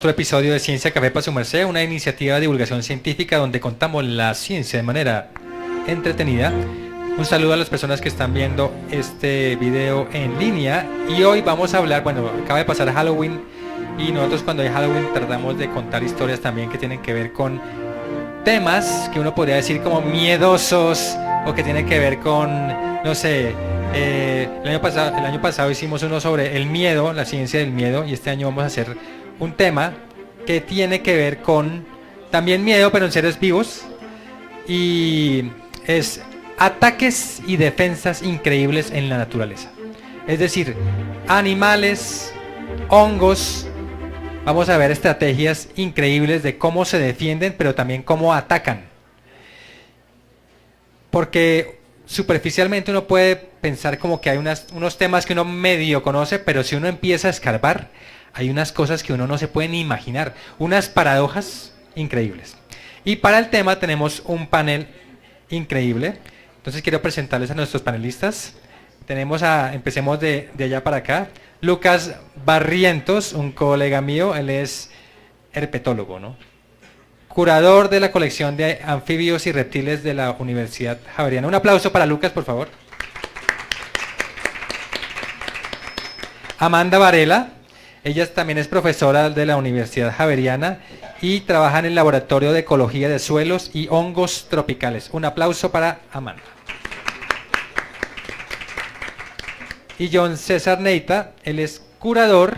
Otro episodio de Ciencia Café para su merced, una iniciativa de divulgación científica donde contamos la ciencia de manera entretenida. Un saludo a las personas que están viendo este video en línea y hoy vamos a hablar, bueno, acaba de pasar Halloween y nosotros cuando hay Halloween tratamos de contar historias también que tienen que ver con temas que uno podría decir como miedosos o que tienen que ver con, no sé, el año pasado hicimos uno sobre el miedo, la ciencia del miedo, y este año vamos a hacer un tema que tiene que ver con también miedo, pero en seres vivos, y es ataques y defensas increíbles en la naturaleza. Es decir, animales, hongos, vamos a ver estrategias increíbles de cómo se defienden, pero también cómo atacan. Porque superficialmente uno puede pensar como que hay unos temas que uno medio conoce, pero si uno empieza a escarbar, hay unas cosas que uno no se puede ni imaginar, unas paradojas increíbles. Y para el tema tenemos un panel increíble. Entonces quiero presentarles a nuestros panelistas. Empecemos de allá para acá. Lucas Barrientos, un colega mío, él es herpetólogo, ¿no? Curador de la colección de anfibios y reptiles de la Universidad Javeriana. Un aplauso para Lucas, por favor. Amanda Varela, ella también es profesora de la Universidad Javeriana y trabaja en el Laboratorio de Ecología de Suelos y Hongos Tropicales. Un aplauso para Amanda. Y John César Neita, él es curador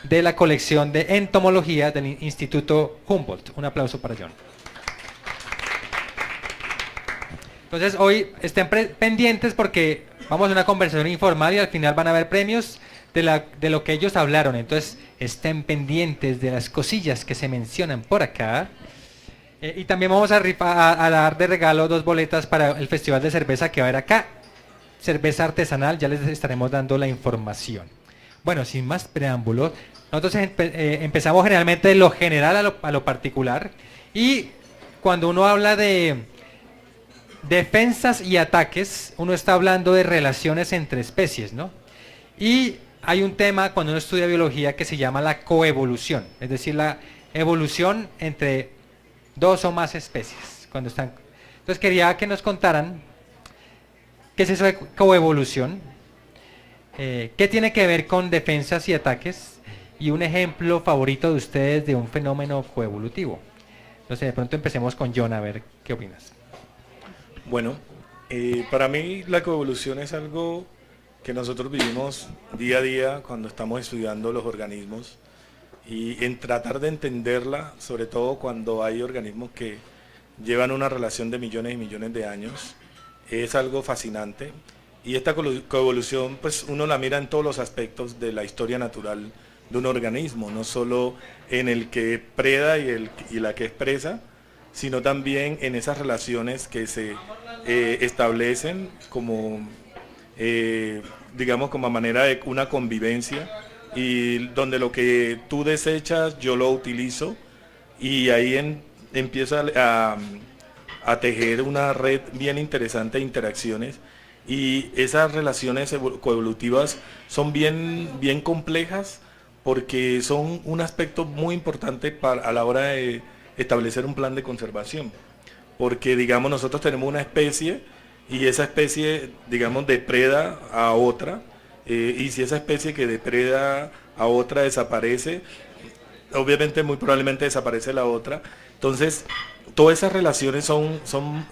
de la colección de entomología del Instituto Humboldt. Un aplauso para John. Entonces hoy estén pendientes porque vamos a una conversación informal y al final van a haber premios de lo que ellos hablaron. Entonces estén pendientes de las cosillas que se mencionan por acá. Y también vamos a dar de regalo 2 boletas para el festival de cerveza que va a haber acá. Cerveza artesanal, ya les estaremos dando la información. Bueno, sin más preámbulos, nosotros empezamos generalmente de lo general a lo particular. Y cuando uno habla de defensas y ataques, uno está hablando de relaciones entre especies, ¿no? Y hay un tema cuando uno estudia biología que se llama la coevolución, es decir, la evolución entre 2 o más especies. Entonces quería que nos contaran qué es eso de coevolución, qué tiene que ver con defensas y ataques, y un ejemplo favorito de ustedes de un fenómeno coevolutivo. Entonces de pronto empecemos con John, a ver qué opinas. Bueno, para mí la coevolución es algo que nosotros vivimos día a día cuando estamos estudiando los organismos y en tratar de entenderla, sobre todo cuando hay organismos que llevan una relación de millones y millones de años, es algo fascinante. Y esta coevolución, pues uno la mira en todos los aspectos de la historia natural de un organismo, no solo en el que preda y la que es presa, sino también en esas relaciones que se establecen como, digamos, como a manera de una convivencia, y donde lo que tú desechas, yo lo utilizo, y ahí empieza a tejer una red bien interesante de interacciones, y esas relaciones coevolutivas son bien complejas porque son un aspecto muy importante a la hora de establecer un plan de conservación, porque digamos nosotros tenemos una especie y esa especie, digamos, depreda a otra, y si esa especie que depreda a otra desaparece, obviamente muy probablemente desaparece la otra. Entonces todas esas relaciones son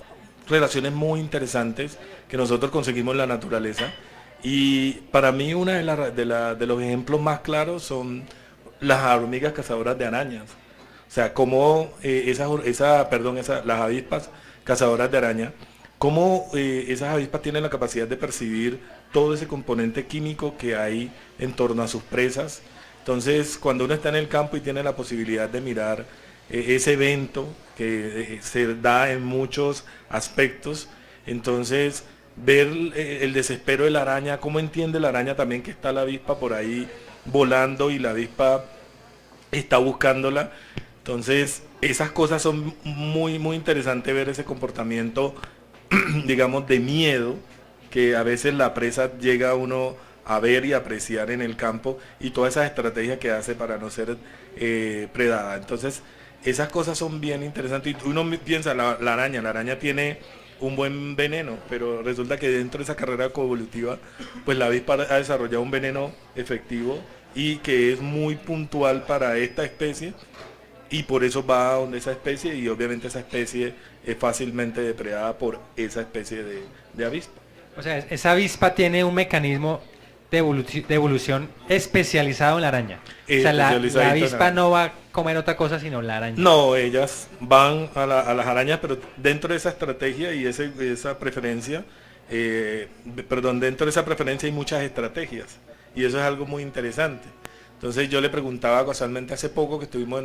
relaciones muy interesantes que nosotros conseguimos en la naturaleza, y para mí una de los ejemplos más claros son las hormigas cazadoras de arañas. O sea, cómo las avispas cazadoras de araña, cómo esas avispas tienen la capacidad de percibir todo ese componente químico que hay en torno a sus presas. Entonces, cuando uno está en el campo y tiene la posibilidad de mirar ese evento que se da en muchos aspectos, entonces ver el desespero de la araña, cómo entiende la araña también que está la avispa por ahí volando y la avispa está buscándola. Entonces esas cosas son muy interesantes, ver ese comportamiento digamos de miedo que a veces la presa llega a uno a ver y apreciar en el campo y todas esas estrategias que hace para no ser predada. Entonces, esas cosas son bien interesantes. Y uno piensa, la araña tiene un buen veneno, pero resulta que dentro de esa carrera coevolutiva, pues la avispa ha desarrollado un veneno efectivo y que es muy puntual para esta especie y por eso va a donde esa especie y obviamente esa especie es fácilmente depredada por esa especie de avispa. O sea, esa avispa tiene un mecanismo de evolución especializado en la araña. O sea, la avispa no va a comer otra cosa sino la araña. No, ellas van a las arañas, pero dentro de esa estrategia y esa preferencia, dentro de esa preferencia hay muchas estrategias y eso es algo muy interesante. Entonces yo le preguntaba casualmente hace poco que estuvimos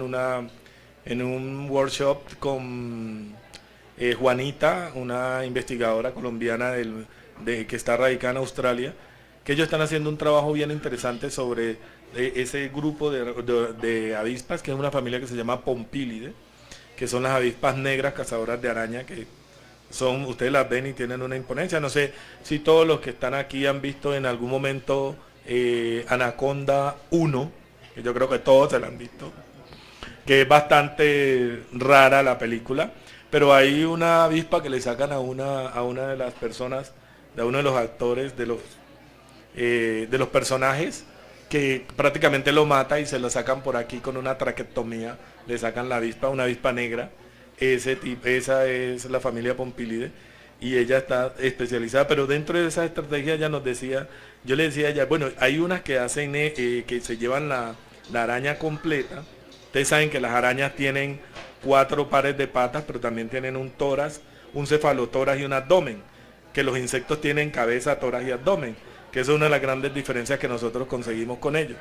en un workshop con Juanita, una investigadora colombiana que está radicada en Australia, que ellos están haciendo un trabajo bien interesante sobre ese grupo de avispas, que es una familia que se llama Pompilidae, que son las avispas negras cazadoras de araña, que son, ustedes las ven y tienen una imponencia. No sé si todos los que están aquí han visto en algún momento Anaconda 1, que yo creo que todos se la han visto, que es bastante rara la película, pero hay una avispa que le sacan a una de las personas, de uno de los actores de los personajes, que prácticamente lo mata y se lo sacan por aquí con una traquetomía, le sacan la avispa, una avispa negra. Esa es la familia Pompilidae y ella está especializada, pero dentro de esa estrategia ella nos decía, yo le decía a ella, bueno, hay unas que hacen que se llevan la araña completa. Ustedes saben que las arañas tienen 4 pares de patas, pero también tienen un tórax, un cefalotórax y un abdomen, que los insectos tienen cabeza, tórax y abdomen, que es una de las grandes diferencias que nosotros conseguimos con ellos.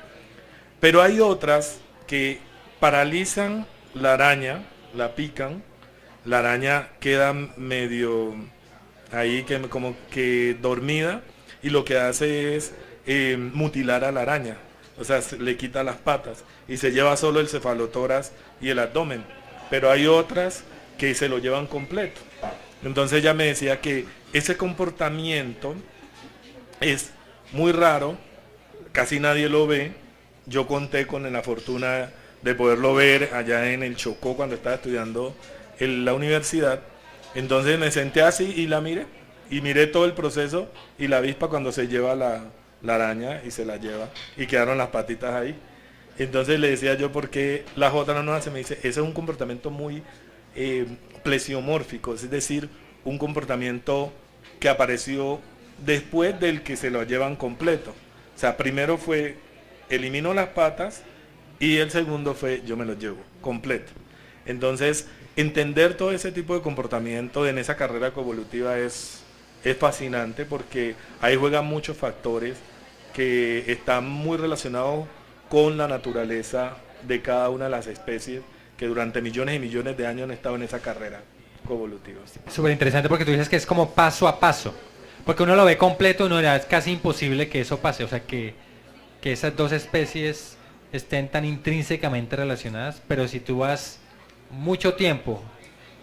Pero hay otras que paralizan la araña, la pican, la araña queda medio ahí como que dormida y lo que hace es mutilar a la araña, o sea, le quita las patas y se lleva solo el cefalotórax y el abdomen, pero hay otras que se lo llevan completo. Entonces ella me decía que ese comportamiento es muy raro, casi nadie lo ve. Yo conté con la fortuna de poderlo ver allá en el Chocó cuando estaba estudiando en la universidad. Entonces me senté así y la miré, y miré todo el proceso y la avispa cuando se lleva la araña y se la lleva y quedaron las patitas ahí. Entonces le decía yo, ¿por qué las otras no nos hacen? Me dice, ese es un comportamiento muy plesiomórfico, es decir, un comportamiento que apareció después del que se lo llevan completo. O sea, primero fue, elimino las patas y el segundo fue, yo me lo llevo completo. Entonces, entender todo ese tipo de comportamiento en esa carrera coevolutiva es fascinante porque ahí juegan muchos factores que están muy relacionados con la naturaleza de cada una de las especies que durante millones y millones de años han estado en esa carrera coevolutiva. Súper interesante porque tú dices que es como paso a paso, porque uno lo ve completo, no, es casi imposible que eso pase, o sea que esas dos especies estén tan intrínsecamente relacionadas, pero si tú vas mucho tiempo,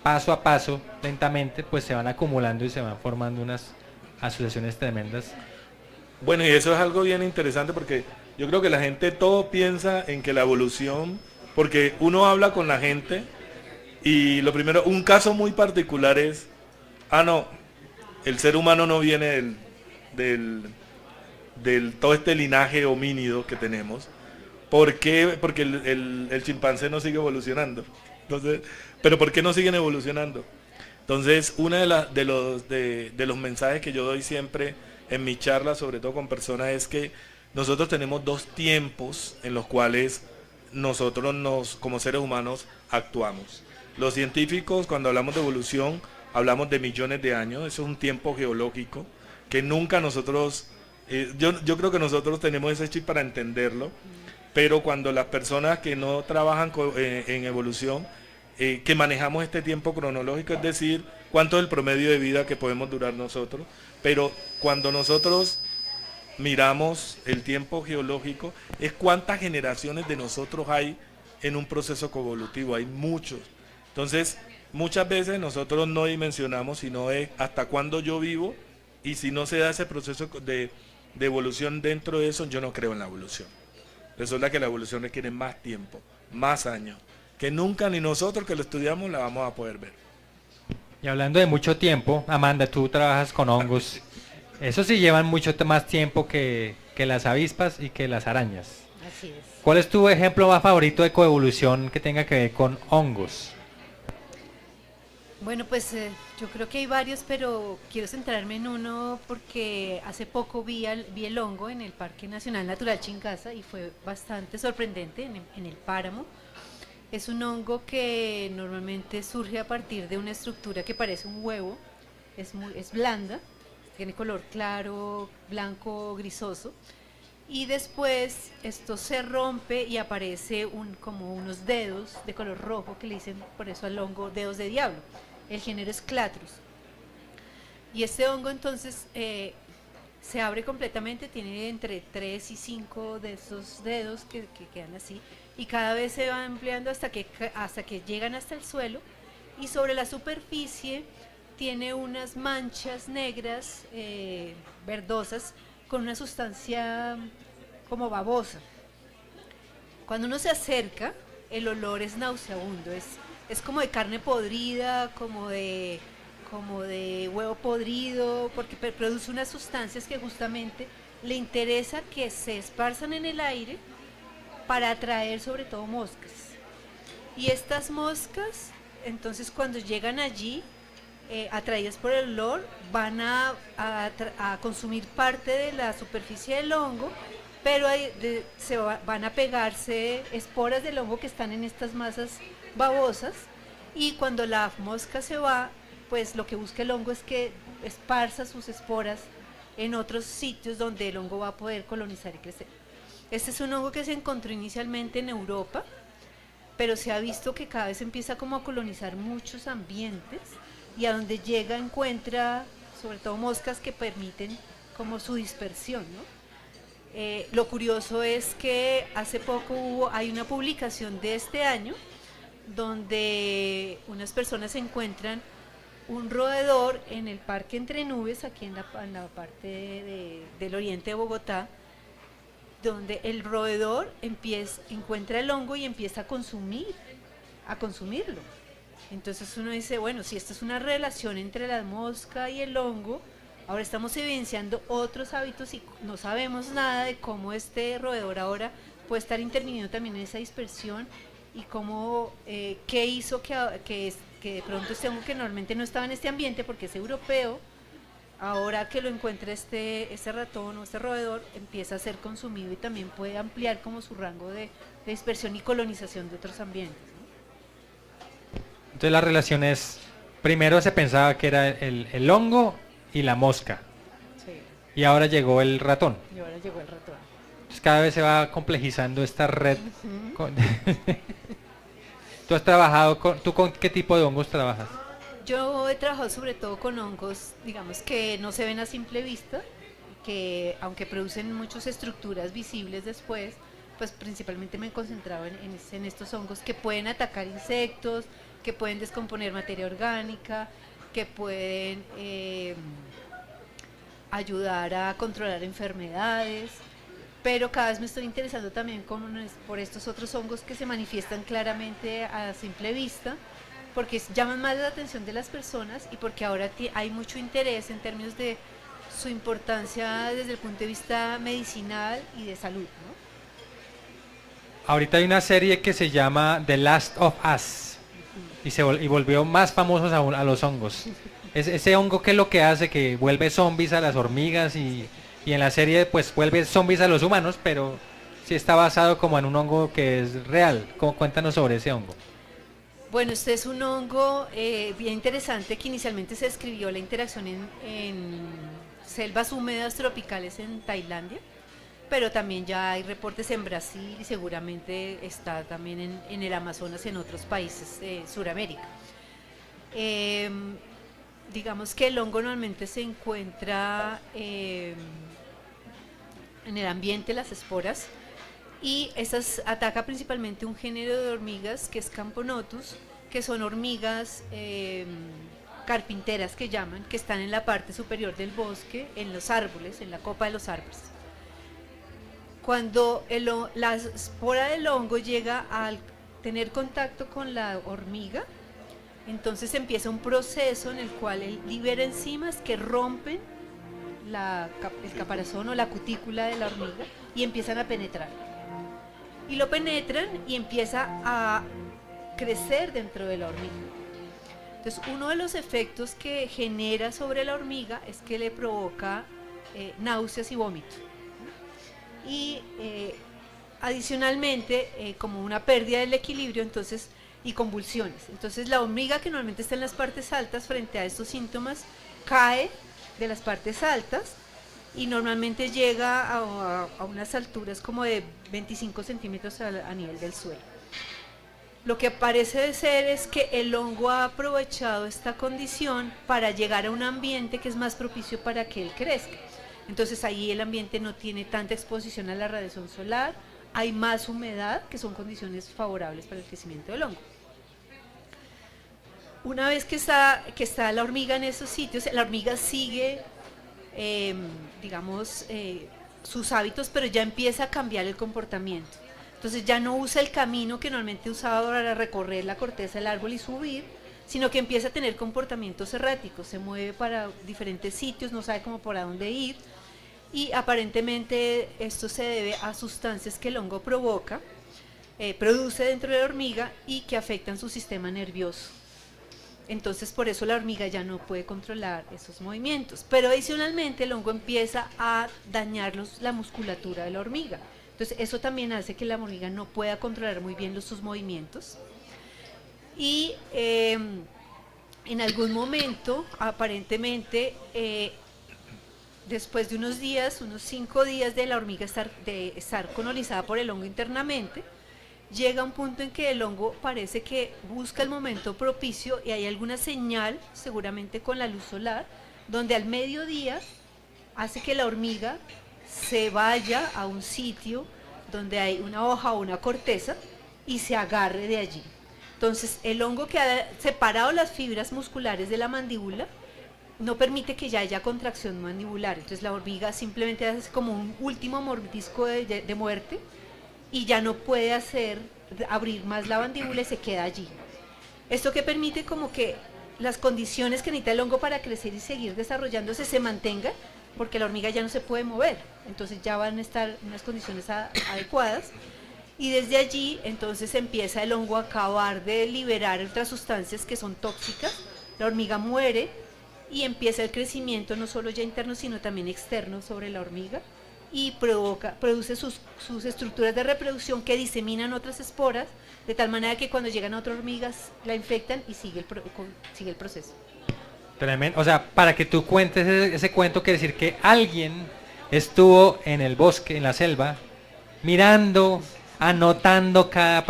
paso a paso, lentamente, pues se van acumulando y se van formando unas asociaciones tremendas. Bueno, y eso es algo bien interesante porque yo creo que la gente todo piensa en que la evolución, porque uno habla con la gente y lo primero, un caso muy particular es, no, el ser humano no viene del todo este linaje homínido que tenemos. ¿Por qué? Porque el chimpancé no sigue evolucionando. Entonces, ¿pero por qué no siguen evolucionando? Entonces, uno de los mensajes que yo doy siempre en mi charla, sobre todo con personas, es que nosotros tenemos 2 tiempos en los cuales nosotros como seres humanos actuamos. Los científicos, cuando hablamos de evolución, hablamos de millones de años, eso es un tiempo geológico que nunca nosotros, yo creo que nosotros tenemos ese chip para entenderlo, pero cuando las personas que no trabajan en evolución, que manejamos este tiempo cronológico, es decir, cuánto es el promedio de vida que podemos durar nosotros, pero cuando nosotros miramos el tiempo geológico, es cuántas generaciones de nosotros hay en un proceso coevolutivo, hay muchos. Entonces, muchas veces nosotros no dimensionamos, sino es hasta cuándo yo vivo, y si no se da ese proceso de evolución dentro de eso, yo no creo en la evolución. Resulta que la evolución requiere más tiempo, más años, que nunca ni nosotros que lo estudiamos la vamos a poder ver. Y hablando de mucho tiempo, Amanda, tú trabajas con hongos. Eso sí llevan mucho más tiempo que las avispas y que las arañas. Así es. ¿Cuál es tu ejemplo más favorito de coevolución que tenga que ver con hongos? Bueno, pues yo creo que hay varios, pero quiero centrarme en uno porque hace poco vi el hongo en el Parque Nacional Natural Chingaza y fue bastante sorprendente en el páramo. Es un hongo que normalmente surge a partir de una estructura que parece un huevo, es blanda, tiene color claro, blanco, grisoso, y después esto se rompe y aparece como unos dedos de color rojo que le dicen por eso al hongo dedos de diablo. El género es Clatrus. Y este hongo entonces se abre completamente, tiene entre 3 y 5 de esos dedos que quedan así, y cada vez se va ampliando hasta que llegan hasta el suelo, y sobre la superficie tiene unas manchas negras, verdosas, con una sustancia como babosa. Cuando uno se acerca, el olor es nauseabundo, es como de carne podrida, como de huevo podrido, porque produce unas sustancias que justamente le interesa que se esparzan en el aire para atraer sobre todo moscas. Y estas moscas, entonces cuando llegan allí, atraídas por el olor, van a consumir parte de la superficie del hongo, pero van a pegarse esporas del hongo que están en estas masas babosas, y cuando la mosca se va, pues lo que busca el hongo es que esparza sus esporas en otros sitios donde el hongo va a poder colonizar y crecer. Este es un hongo que se encontró inicialmente en Europa, pero se ha visto que cada vez empieza como a colonizar muchos ambientes, y a donde llega encuentra sobre todo moscas que permiten como su dispersión, ¿no? Lo curioso es que hace poco hay una publicación de este año donde unas personas encuentran un roedor en el Parque Entre Nubes, aquí en la parte del oriente de Bogotá, donde el roedor encuentra el hongo y empieza a consumirlo. Entonces uno dice, bueno, si esta es una relación entre la mosca y el hongo, ahora estamos evidenciando otros hábitos y no sabemos nada de cómo este roedor ahora puede estar interviniendo también en esa dispersión, y cómo, qué hizo que de pronto este hongo, que normalmente no estaba en este ambiente porque es europeo, ahora que lo encuentra este ratón o este roedor, empieza a ser consumido y también puede ampliar como su rango de dispersión y colonización de otros ambientes, ¿no? Entonces la relación es, primero se pensaba que era el hongo y la mosca, Sí, y ahora llegó el ratón. y ahora llegó el ratón. Entonces cada vez se va complejizando esta red. Ujú. ¿Tú has trabajado tú con qué tipo de hongos trabajas? Yo he trabajado sobre todo con hongos, digamos, que no se ven a simple vista, que aunque producen muchas estructuras visibles después, pues principalmente me he concentrado en estos hongos que pueden atacar insectos, que pueden descomponer materia orgánica, que pueden ayudar a controlar enfermedades, pero cada vez me estoy interesando también por estos otros hongos que se manifiestan claramente a simple vista, porque llaman más la atención de las personas y porque ahora hay mucho interés en términos de su importancia desde el punto de vista medicinal y de salud, ¿no? Ahorita hay una serie que se llama The Last of Us y volvió más famosos aún a los hongos. Ese hongo, ¿qué es lo que hace? Que vuelve zombies a las hormigas y en la serie pues vuelve zombies a los humanos, pero sí está basado como en un hongo que es real. Cuéntanos sobre ese hongo. Bueno, este es un hongo bien interesante que inicialmente se describió la interacción en selvas húmedas tropicales en Tailandia, pero también ya hay reportes en Brasil y seguramente está también en el Amazonas y en otros países de Sudamérica. Digamos que el hongo normalmente se encuentra en el ambiente, las esporas, y estas ataca principalmente un género de hormigas que es Camponotus, que son hormigas carpinteras que llaman, que están en la parte superior del bosque, en los árboles, en la copa de los árboles. Cuando la espora del hongo llega a tener contacto con la hormiga, entonces empieza un proceso en el cual él libera enzimas que rompen el caparazón o la cutícula de la hormiga y empiezan a penetrar. Y lo penetran y empieza a crecer dentro de la hormiga. Entonces, uno de los efectos que genera sobre la hormiga es que le provoca náuseas y vómitos. Y adicionalmente, como una pérdida del equilibrio, entonces, y convulsiones. Entonces, la hormiga, que normalmente está en las partes altas, frente a estos síntomas, cae de las partes altas y normalmente llega a unas alturas como de 25 centímetros a nivel del suelo. Lo que parece ser es que el hongo ha aprovechado esta condición para llegar a un ambiente que es más propicio para que él crezca. Entonces ahí el ambiente no tiene tanta exposición a la radiación solar, hay más humedad, que son condiciones favorables para el crecimiento del hongo. Una vez que está la hormiga en esos sitios, la hormiga sigue, sus hábitos, pero ya empieza a cambiar el comportamiento. Entonces ya no usa el camino que normalmente usaba para recorrer la corteza del árbol y subir, sino que empieza a tener comportamientos erráticos, se mueve para diferentes sitios, no sabe cómo por dónde ir, y aparentemente esto se debe a sustancias que el hongo produce dentro de la hormiga y que afectan su sistema nervioso. Entonces por eso la hormiga ya no puede controlar esos movimientos, pero adicionalmente el hongo empieza a dañar la musculatura de la hormiga. Entonces eso también hace que la hormiga no pueda controlar muy bien sus movimientos. Y en algún momento, aparentemente, después de unos días, unos 5 días de la hormiga estar colonizada por el hongo internamente, llega un punto en que el hongo parece que busca el momento propicio y hay alguna señal, seguramente con la luz solar, donde al mediodía hace que la hormiga se vaya a un sitio donde hay una hoja o una corteza y se agarre de allí. Entonces el hongo que ha separado las fibras musculares de la mandíbula no permite que ya haya contracción mandibular. Entonces la hormiga simplemente hace como un último mordisco de muerte y ya no puede abrir más la mandíbula y se queda allí. Esto que permite como que las condiciones que necesita el hongo para crecer y seguir desarrollándose se mantengan, porque la hormiga ya no se puede mover, entonces ya van a estar en unas condiciones adecuadas, y desde allí entonces empieza el hongo a acabar de liberar otras sustancias que son tóxicas, la hormiga muere y empieza el crecimiento no solo ya interno sino también externo sobre la hormiga y produce sus estructuras de reproducción que diseminan otras esporas, de tal manera que cuando llegan a otras hormigas la infectan y sigue el proceso. Tremendo. O sea, para que tú cuentes ese cuento, quiere decir que alguien estuvo en el bosque, en la selva, mirando, anotando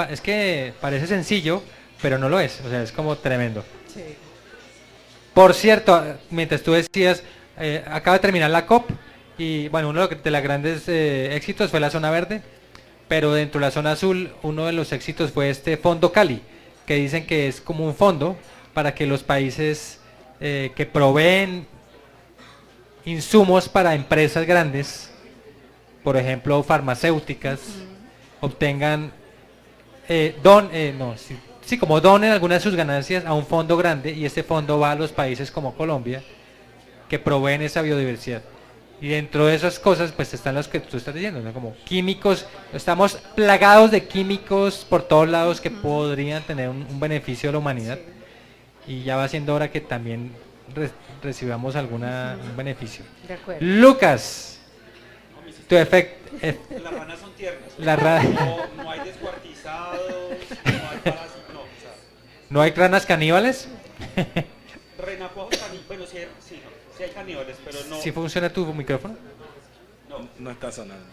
es que parece sencillo, pero no lo es. O sea, es como tremendo. Sí. Por cierto, mientras tú decías, acaba de terminar la COP y bueno, uno de los grandes éxitos fue la zona verde, pero dentro de la zona azul uno de los éxitos fue este Fondo Cali, que dicen que es como un fondo para que los países que proveen insumos para empresas grandes, por ejemplo farmacéuticas, obtengan como donen algunas de sus ganancias a un fondo grande, y este fondo va a los países como Colombia que proveen esa biodiversidad. Y dentro de esas cosas pues están las que tú estás diciendo, ¿no? Como químicos, estamos plagados de químicos por todos lados que podrían tener un beneficio a la humanidad. Y ya va siendo hora que también recibamos un beneficio. De acuerdo. Lucas, tu efecto. Las ranas son tiernas. No hay descuartizados, no hay parásitos, no. O sea, ¿No hay ranas caníbales? renacuajos caníbales, bueno, sí hay caníbales, pero no. ¿Sí funciona tu micrófono? No está sonando.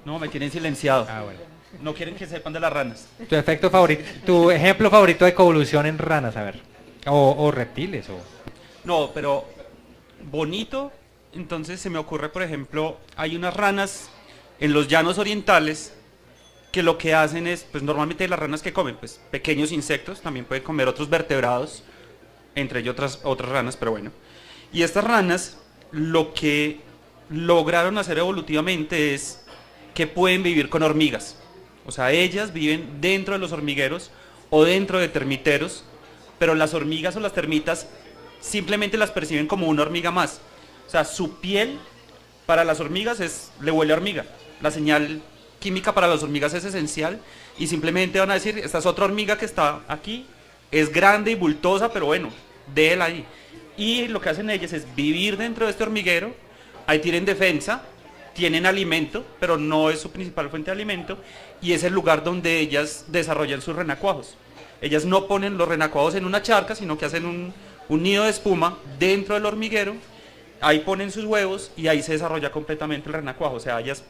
No, me tienen silenciado. Ah, bueno. No quieren que sepan de las ranas. Tu efecto favorito, tu ejemplo favorito de coevolución en ranas, a ver. O reptiles, o... No, pero bonito. Entonces se me ocurre, por ejemplo, hay unas ranas en los llanos orientales que lo que hacen es, pues normalmente las ranas que comen, pues pequeños insectos, también pueden comer otros vertebrados, entre ellas otras ranas, pero bueno. Y estas ranas lo que lograron hacer evolutivamente es que pueden vivir con hormigas. O sea, ellas viven dentro de los hormigueros o dentro de termiteros, pero las hormigas o las termitas simplemente las perciben como una hormiga más. O sea, su piel para las hormigas le huele a hormiga. La señal química para las hormigas es esencial y simplemente van a decir, esta es otra hormiga que está aquí, es grande y bultosa, pero bueno, déjela ahí. Y lo que hacen ellas es vivir dentro de este hormiguero, ahí tienen defensa, tienen alimento, pero no es su principal fuente de alimento, y es el lugar donde ellas desarrollan sus renacuajos. Ellas no ponen los renacuajos en una charca, sino que hacen un nido de espuma dentro del hormiguero, ahí ponen sus huevos y ahí se desarrolla completamente el renacuajo. O sea, ellas,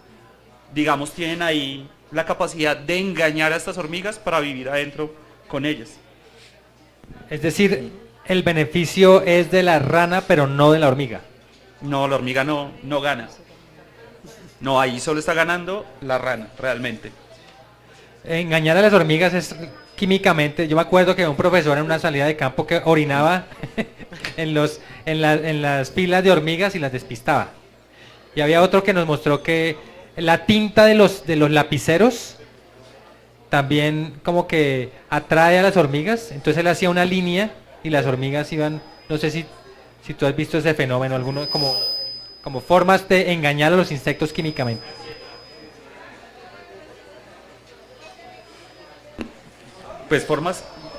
digamos, tienen ahí la capacidad de engañar a estas hormigas para vivir adentro con ellas. Es decir, el beneficio es de la rana, pero no de la hormiga. No, la hormiga no gana. No, ahí solo está ganando la rana, realmente. Engañar a las hormigas es químicamente. Yo me acuerdo que un profesor en una salida de campo que orinaba en las pilas de hormigas y las despistaba. Y había otro que nos mostró que la tinta de los lapiceros también como que atrae a las hormigas. Entonces él hacía una línea y las hormigas iban, no sé si tú has visto ese fenómeno, alguno como formas de engañar a los insectos químicamente.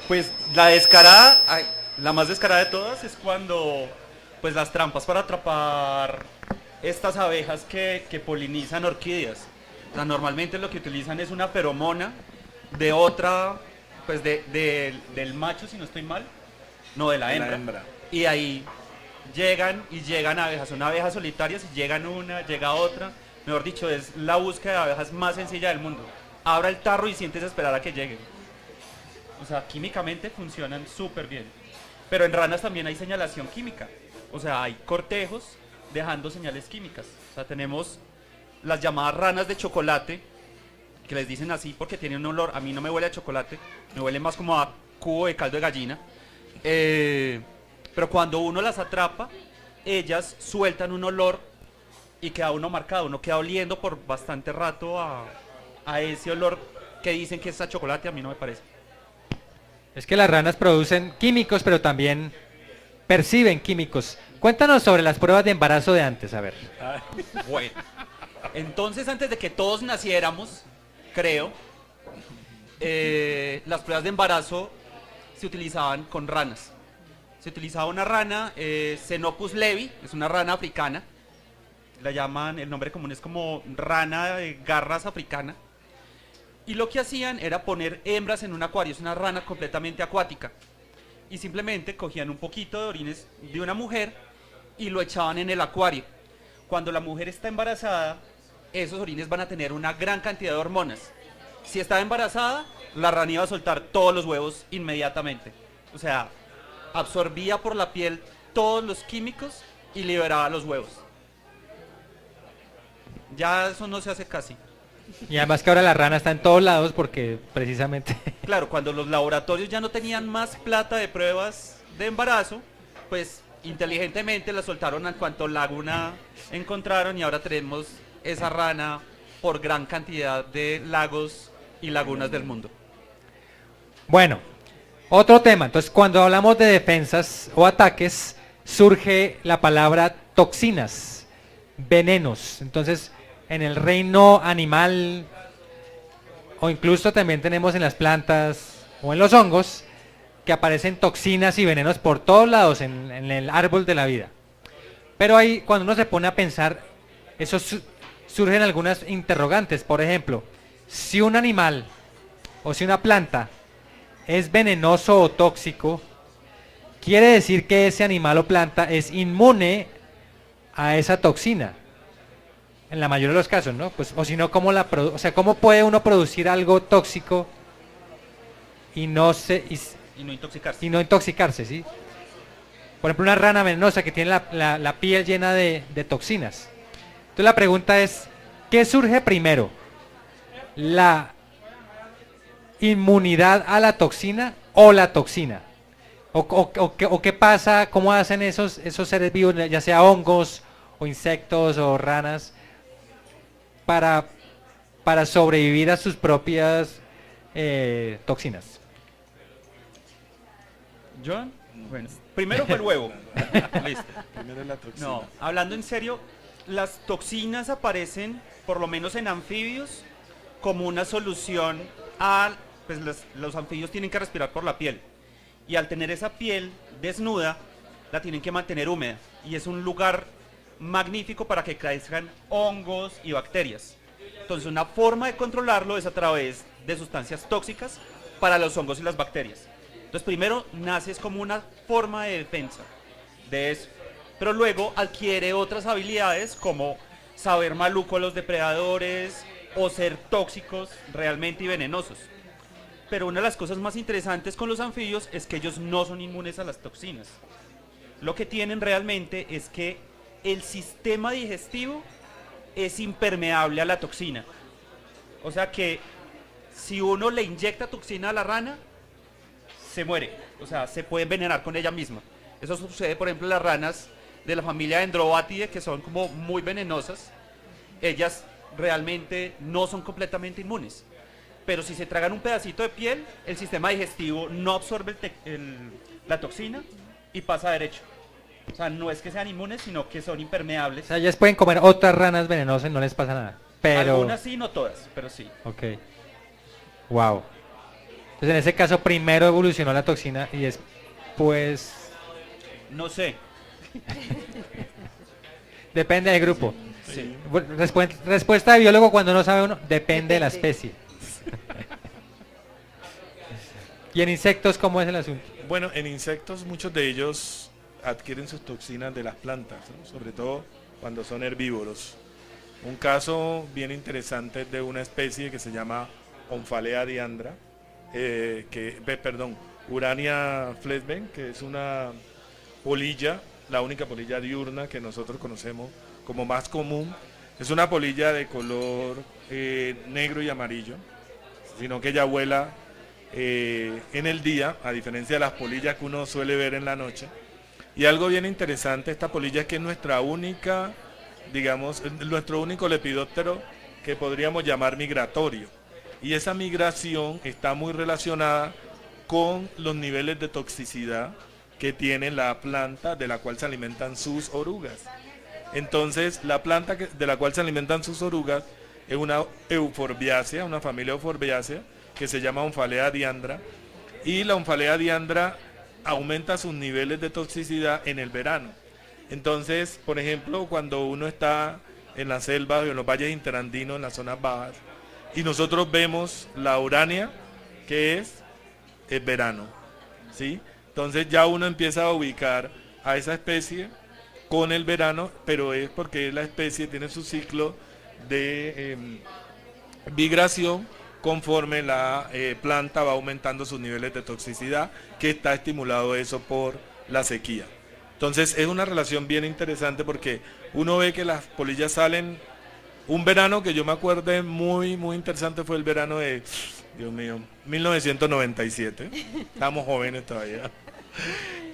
Pues la descarada, la más descarada de todas es cuando pues las trampas para atrapar estas abejas que polinizan orquídeas. O sea, normalmente lo que utilizan es una feromona de otra, pues del macho, si no estoy mal, no, de la hembra. Y ahí llegan abejas, son abejas solitarias y llegan una, llega otra. Mejor dicho, es la búsqueda de abejas más sencilla del mundo. Abra el tarro y siéntese a esperar a que lleguen. O sea, químicamente funcionan súper bien. Pero en ranas también hay señalación química. O sea, hay cortejos dejando señales químicas. O sea, tenemos las llamadas ranas de chocolate, que les dicen así porque tienen un olor. A mí no me huele a chocolate, me huele más como a cubo de caldo de gallina. Pero cuando uno las atrapa, ellas sueltan un olor y queda uno marcado. Uno queda oliendo por bastante rato a ese olor que dicen que es a chocolate. A mí no me parece. Es que las ranas producen químicos, pero también perciben químicos. Cuéntanos sobre las pruebas de embarazo de antes, a ver. Bueno, entonces antes de que todos naciéramos, creo, las pruebas de embarazo se utilizaban con ranas. Se utilizaba una rana, Xenopus levi, es una rana africana. La llaman, el nombre común es como rana de garras africana. Y lo que hacían era poner hembras en un acuario, es una rana completamente acuática. Y simplemente cogían un poquito de orines de una mujer y lo echaban en el acuario. Cuando la mujer está embarazada, esos orines van a tener una gran cantidad de hormonas. Si estaba embarazada, la rana iba a soltar todos los huevos inmediatamente. O sea, absorbía por la piel todos los químicos y liberaba los huevos. Ya eso no se hace casi. Y además que ahora la rana está en todos lados porque precisamente... Claro, cuando los laboratorios ya no tenían más plata de pruebas de embarazo, pues inteligentemente la soltaron en cuanto laguna encontraron y ahora tenemos esa rana por gran cantidad de lagos y lagunas del mundo. Bueno, otro tema. Entonces, cuando hablamos de defensas o ataques, surge la palabra toxinas, venenos. Entonces, en el reino animal, o incluso también tenemos en las plantas o en los hongos, que aparecen toxinas y venenos por todos lados en el árbol de la vida. Pero ahí, cuando uno se pone a pensar, surgen algunas interrogantes. Por ejemplo, si un animal o si una planta es venenoso o tóxico, quiere decir que ese animal o planta es inmune a esa toxina. En la mayoría de los casos, ¿no? Pues, o si no, ¿cómo cómo puede uno producir algo tóxico y no intoxicarse? Y no intoxicarse, ¿sí? Por ejemplo, una rana venenosa que tiene la piel llena de toxinas. Entonces la pregunta es, ¿qué surge primero? ¿La inmunidad a la toxina o la toxina? o qué pasa, cómo hacen esos seres vivos, ya sea hongos o insectos o ranas, para, para sobrevivir a sus propias toxinas. ¿John? Bueno, primero fue el huevo. Listo. Primero es la toxina. No, hablando en serio, las toxinas aparecen, por lo menos en anfibios, como una solución a, pues los anfibios tienen que respirar por la piel. Y al tener esa piel desnuda, la tienen que mantener húmeda. Y es un lugar magnífico para que crezcan hongos y bacterias. Entonces, una forma de controlarlo es a través de sustancias tóxicas para los hongos y las bacterias. Entonces, primero nace es como una forma de defensa de eso. Pero luego adquiere otras habilidades como saber maluco a los depredadores o ser tóxicos realmente y venenosos. Pero una de las cosas más interesantes con los anfibios es que ellos no son inmunes a las toxinas. Lo que tienen realmente es que el sistema digestivo es impermeable a la toxina. O sea que si uno le inyecta toxina a la rana, se muere. O sea, se puede envenenar con ella misma. Eso sucede, por ejemplo, en las ranas de la familia Dendrobatidae, que son como muy venenosas. Ellas realmente no son completamente inmunes. Pero si se tragan un pedacito de piel, el sistema digestivo no absorbe la toxina y pasa derecho. O sea, no es que sean inmunes, sino que son impermeables. O sea, ellas pueden comer otras ranas venenosas y no les pasa nada. Pero... Algunas sí, no todas, pero sí. Ok. Wow. Entonces en ese caso primero evolucionó la toxina y después... No sé. Depende del grupo. Sí. Bueno, respuesta de biólogo cuando no sabe uno, depende de la especie. ¿Y en insectos cómo es el asunto? Bueno, en insectos muchos de ellos adquieren sus toxinas de las plantas, ¿no? Sobre todo cuando son herbívoros. Un caso bien interesante es de una especie que se llama Omphalea diandra, Urania flesben, que es una polilla, la única polilla diurna que nosotros conocemos como más común. Es una polilla de color negro y amarillo, sino que ella vuela en el día, a diferencia de las polillas que uno suele ver en la noche. Y algo bien interesante, esta polilla es que es nuestra única, digamos, nuestro único lepidóptero que podríamos llamar migratorio. Y esa migración está muy relacionada con los niveles de toxicidad que tiene la planta de la cual se alimentan sus orugas. Entonces, la planta de la cual se alimentan sus orugas es una euforbiácea, una familia euforbiácea que se llama Omphalea diandra. Y la Omphalea diandra aumenta sus niveles de toxicidad en el verano. Entonces, por ejemplo, cuando uno está en la selva o en los valles interandinos, en las zonas bajas, y nosotros vemos la urania, que es verano, ¿sí? Entonces ya uno empieza a ubicar a esa especie con el verano, pero es porque la especie tiene su ciclo de migración conforme la planta va aumentando sus niveles de toxicidad, que está estimulado eso por la sequía. Entonces es una relación bien interesante porque uno ve que las polillas salen. Un verano que yo me acuerdo muy, muy interesante fue el verano de, Dios mío, 1997. Estábamos jóvenes todavía.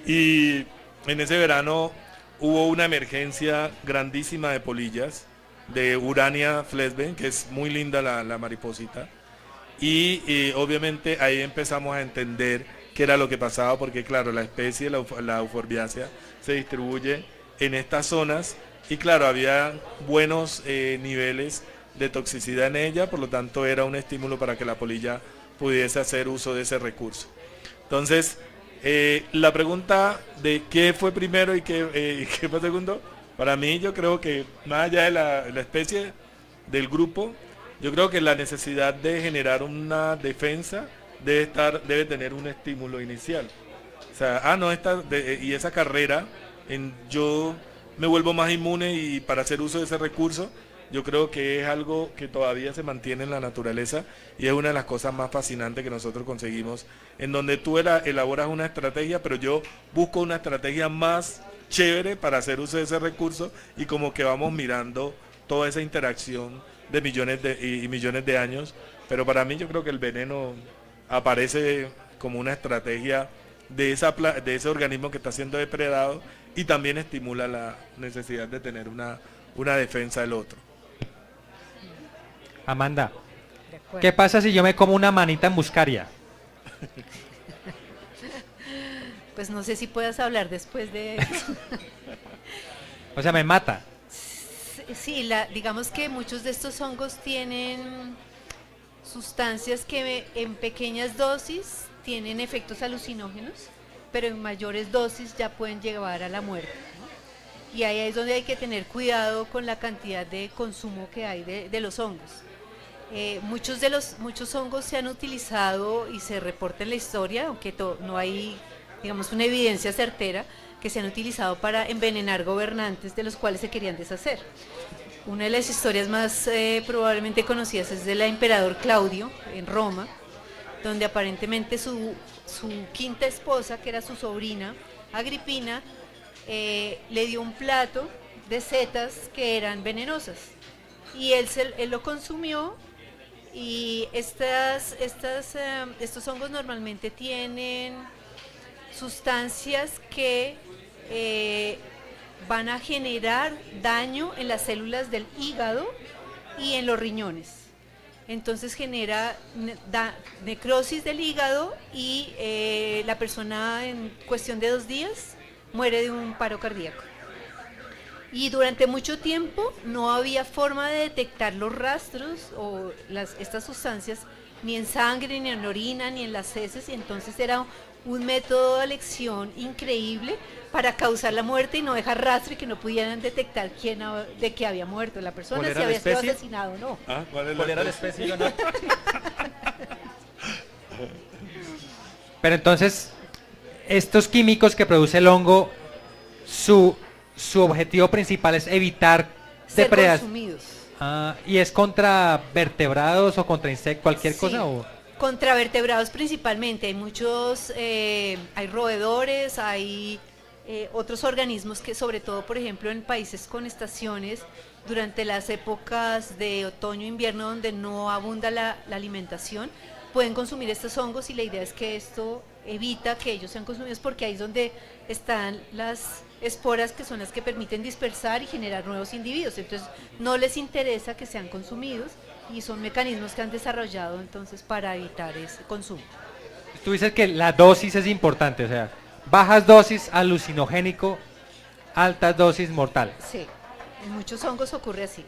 Y en ese verano hubo una emergencia grandísima de polillas, de Urania flesben, que es muy linda la mariposita. Y obviamente ahí empezamos a entender qué era lo que pasaba, porque claro, la especie, la euforbiácea, se distribuye en estas zonas. Y claro, había buenos niveles de toxicidad en ella, por lo tanto era un estímulo para que la polilla pudiese hacer uso de ese recurso. Entonces, la pregunta de qué fue primero y qué fue segundo, para mí yo creo que más allá de la especie, del grupo, yo creo que la necesidad de generar una defensa debe tener un estímulo inicial. O sea, y esa carrera, yo me vuelvo más inmune y para hacer uso de ese recurso, yo creo que es algo que todavía se mantiene en la naturaleza y es una de las cosas más fascinantes que nosotros conseguimos, en donde tú elaboras una estrategia, pero yo busco una estrategia más chévere para hacer uso de ese recurso y como que vamos mirando toda esa interacción de millones y millones de años, pero para mí yo creo que el veneno aparece como una estrategia de ese organismo que está siendo depredado, y también estimula la necesidad de tener una defensa del otro. Amanda, De acuerdo. ¿qué pasa si yo me como una manita en muscaria? Pues no sé si puedas hablar después de eso. O sea, me mata. Sí, digamos que muchos de estos hongos tienen sustancias que en pequeñas dosis tienen efectos alucinógenos, pero en mayores dosis ya pueden llevar a la muerte, ¿no? Y ahí es donde hay que tener cuidado con la cantidad de consumo que hay de los hongos. Muchos hongos se han utilizado y se reporta en la historia, aunque no hay, digamos, una evidencia certera, que se han utilizado para envenenar gobernantes de los cuales se querían deshacer. Una de las historias más probablemente conocidas es de la emperador Claudio en Roma, donde aparentemente su quinta esposa, que era su sobrina Agripina, le dio un plato de setas que eran venenosas y él lo consumió. Y estos hongos normalmente tienen sustancias que van a generar daño en las células del hígado y en los riñones. Entonces genera necrosis del hígado y la persona en cuestión de 2 días muere de un paro cardíaco. Y durante mucho tiempo no había forma de detectar los rastros o estas sustancias ni en sangre, ni en orina, ni en las heces, y entonces era un método de elección increíble para causar la muerte y no dejar rastro y que no pudieran detectar de qué había muerto la persona, ¿Cuál si era la había sido especie? asesinado o no. ¿Cuál era la especie, Leonardo? Pero entonces, estos químicos que produce el hongo, su objetivo principal es evitar Ser depredación. consumidos. ¿Y es contra vertebrados o contra insectos, cualquier Sí, cosa? ¿O? contra vertebrados principalmente. Hay muchos, hay roedores, hay otros organismos que, sobre todo, por ejemplo, en países con estaciones, durante las épocas de otoño e invierno donde no abunda la alimentación, pueden consumir estos hongos, y la idea es que esto evita que ellos sean consumidos, porque ahí es donde están las esporas, que son las que permiten dispersar y generar nuevos individuos. Entonces no les interesa que sean consumidos, y son mecanismos que han desarrollado entonces para evitar ese consumo. Tú dices que la dosis es importante, o sea, bajas dosis alucinogénico, altas dosis mortal. Sí, en muchos hongos ocurre así.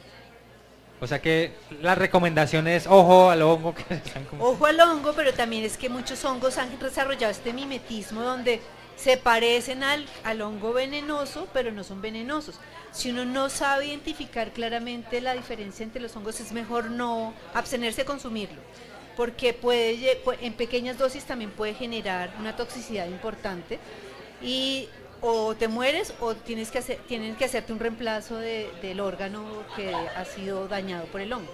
O sea que la recomendación es ojo al hongo que se están comiendo. Ojo al hongo, pero también es que muchos hongos han desarrollado este mimetismo donde se parecen al hongo venenoso, pero no son venenosos. Si uno no sabe identificar claramente la diferencia entre los hongos, es mejor no abstenerse de consumirlo, porque en pequeñas dosis también puede generar una toxicidad importante, y o te mueres o tienen que hacerte un reemplazo del órgano que ha sido dañado por el hongo.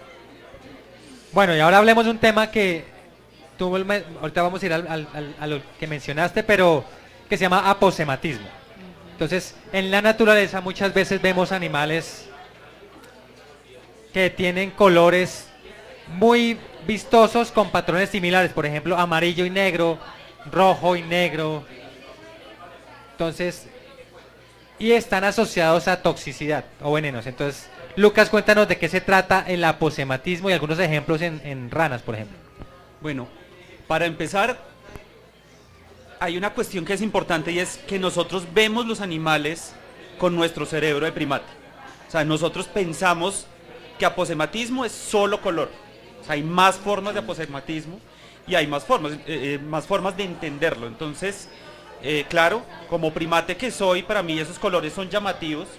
Bueno, y ahora hablemos de un tema que ahorita vamos a ir a lo que mencionaste, pero que se llama aposematismo. Entonces, en la naturaleza muchas veces vemos animales que tienen colores muy vistosos con patrones similares, por ejemplo, amarillo y negro, rojo y negro. Entonces, y están asociados a toxicidad o venenos. Entonces, Lucas, cuéntanos de qué se trata el aposematismo y algunos ejemplos en ranas, por ejemplo. Bueno, para empezar, hay una cuestión que es importante, y es que nosotros vemos los animales con nuestro cerebro de primate. O sea, nosotros pensamos que aposematismo es solo color. O sea, hay más formas de aposematismo y hay más formas de entenderlo. Entonces, claro, como primate que soy, para mí esos colores son llamativos,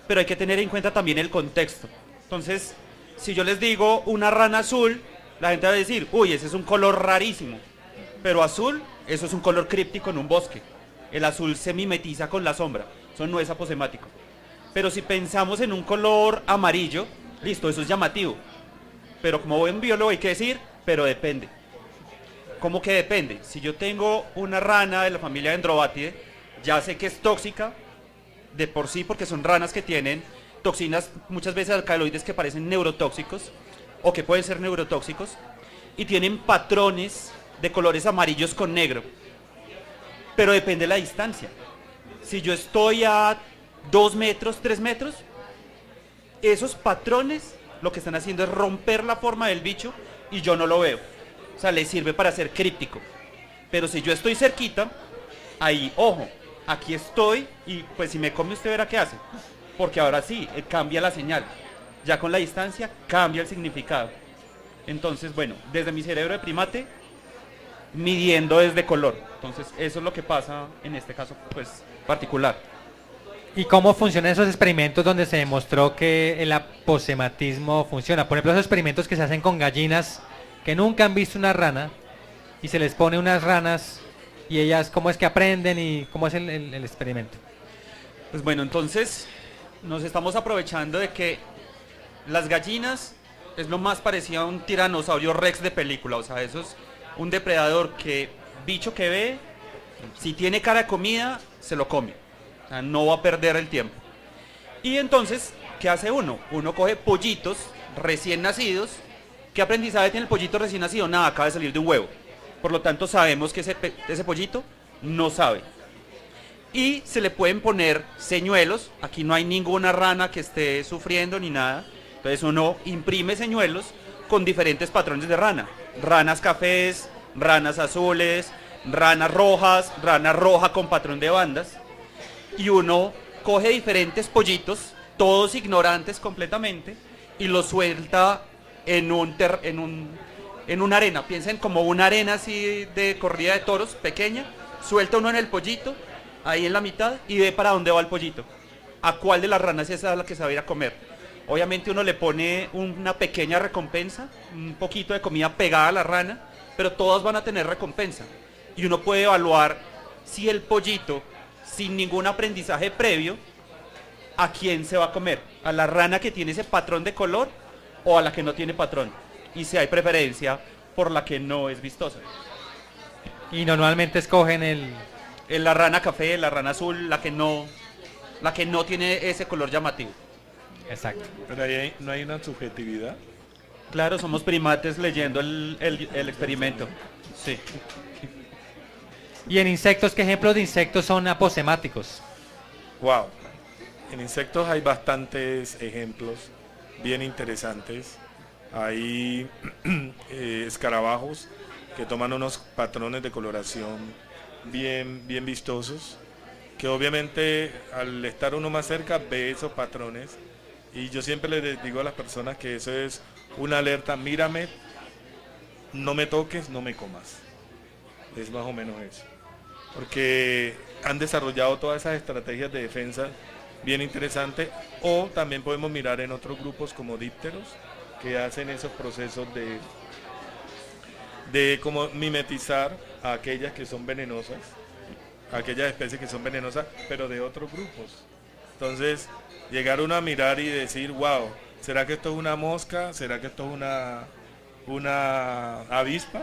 pero hay que tener en cuenta también el contexto. Entonces, si yo les digo una rana azul, la gente va a decir, uy, ese es un color rarísimo. Pero azul, eso es un color críptico en un bosque. El azul se mimetiza con la sombra, eso no es aposemático. Pero si pensamos en un color amarillo, listo, eso es llamativo. Pero como buen biólogo hay que decir, pero depende. ¿Cómo que depende? Si yo tengo una rana de la familia Dendrobatidae, ya sé que es tóxica de por sí, porque son ranas que tienen toxinas, muchas veces alcaloides, que parecen neurotóxicos o que pueden ser neurotóxicos, y tienen patrones de colores amarillos con negro. pero depende de la distancia. Si yo estoy a 2 metros, 3 metros, esos patrones lo que están haciendo es romper la forma del bicho y yo no lo veo. O sea, le sirve para ser críptico. Pero si yo estoy cerquita, ahí, ojo, aquí estoy y pues si me come usted verá qué hace. Porque ahora sí, cambia la señal. Ya con la distancia cambia el significado. Entonces, bueno, desde mi cerebro de primate, midiendo desde color. Entonces, eso es lo que pasa en este caso, pues, particular. ¿Y cómo funcionan esos experimentos donde se demostró que el aposematismo funciona? Por ejemplo, esos experimentos que se hacen con gallinas que nunca han visto una rana y se les pone unas ranas y ellas, ¿cómo es que aprenden y cómo es el experimento? Pues bueno, entonces nos estamos aprovechando de que las gallinas es lo más parecido a un tiranosaurio rex de película. O sea, eso es un depredador que, bicho que ve, si tiene cara de comida, se lo come. O sea, no va a perder el tiempo. Y entonces, ¿qué hace uno? Uno coge pollitos recién nacidos. ¿Qué aprendizaje tiene el pollito recién nacido? Nada, acaba de salir de un huevo. Por lo tanto, sabemos que ese pollito no sabe. Y se le pueden poner señuelos. Aquí no hay ninguna rana que esté sufriendo ni nada. Entonces uno imprime señuelos con diferentes patrones de rana. Ranas cafés, ranas azules, ranas rojas, rana roja con patrón de bandas. Y uno coge diferentes pollitos, todos ignorantes completamente, y los suelta en una arena. Piensen como una arena así de corrida de toros, pequeña. Suelta uno en el pollito, ahí en la mitad, y ve para dónde va el pollito. A cuál de las ranas es la que se va a ir a comer. Obviamente uno le pone una pequeña recompensa, un poquito de comida pegada a la rana, pero todas van a tener recompensa. Y uno puede evaluar si el pollito, sin ningún aprendizaje previo, a quién se va a comer. A la rana que tiene ese patrón de color o a la que no tiene patrón. Y si hay preferencia por la que no es vistosa. Y normalmente escogen La rana café, la rana azul, la que no tiene ese color llamativo. Exacto. Pero ahí no hay una subjetividad. Claro, somos primates leyendo el experimento. Sí. ¿Y en insectos, qué ejemplos de insectos son aposemáticos? Wow. En insectos hay bastantes ejemplos bien interesantes. Hay escarabajos que toman unos patrones de coloración bien vistosos, que obviamente al estar uno más cerca ve esos patrones. Y yo siempre les digo a las personas que eso es una alerta: mírame, no me toques, no me comas. Es más o menos eso. Porque han desarrollado todas esas estrategias de defensa bien interesantes. O también podemos mirar en otros grupos como dípteros, que hacen esos procesos de como mimetizar a aquellas que son venenosas, a aquellas especies que son venenosas, pero de otros grupos. Entonces, llegar uno a mirar y decir, wow, ¿será que esto es una mosca? ¿Será que esto es una avispa?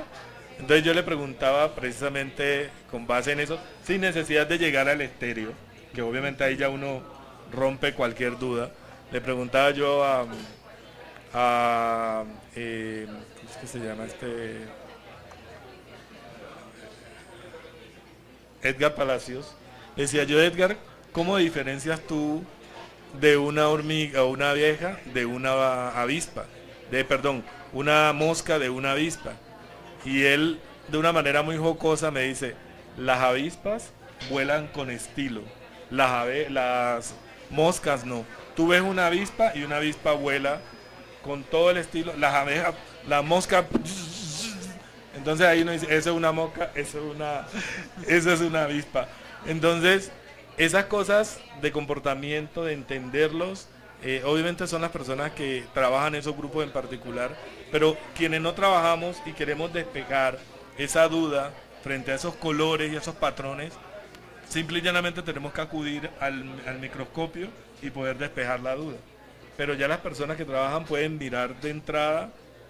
Entonces yo le preguntaba precisamente con base en eso, sin necesidad de llegar al estéreo, que obviamente ahí ya uno rompe cualquier duda. Le preguntaba yo ¿cómo es que se llama Edgar Palacios? Le decía yo: Edgar, ¿cómo diferencias tú de una hormiga o una abeja de una avispa? Una mosca de una avispa. Y él, de una manera muy jocosa, me dice: las avispas vuelan con estilo, las moscas no. Tú ves una avispa y una avispa vuela con todo el estilo. Las abejas, la mosca. Entonces ahí uno dice: eso es una mosca, eso es una avispa. Entonces, esas cosas de comportamiento, de entenderlos, obviamente son las personas que trabajan en esos grupos en particular, pero quienes no trabajamos y queremos despejar esa duda frente a esos colores y esos patrones, simple y llanamente tenemos que acudir al microscopio y poder despejar la duda. Pero ya las personas que trabajan pueden mirar de entrada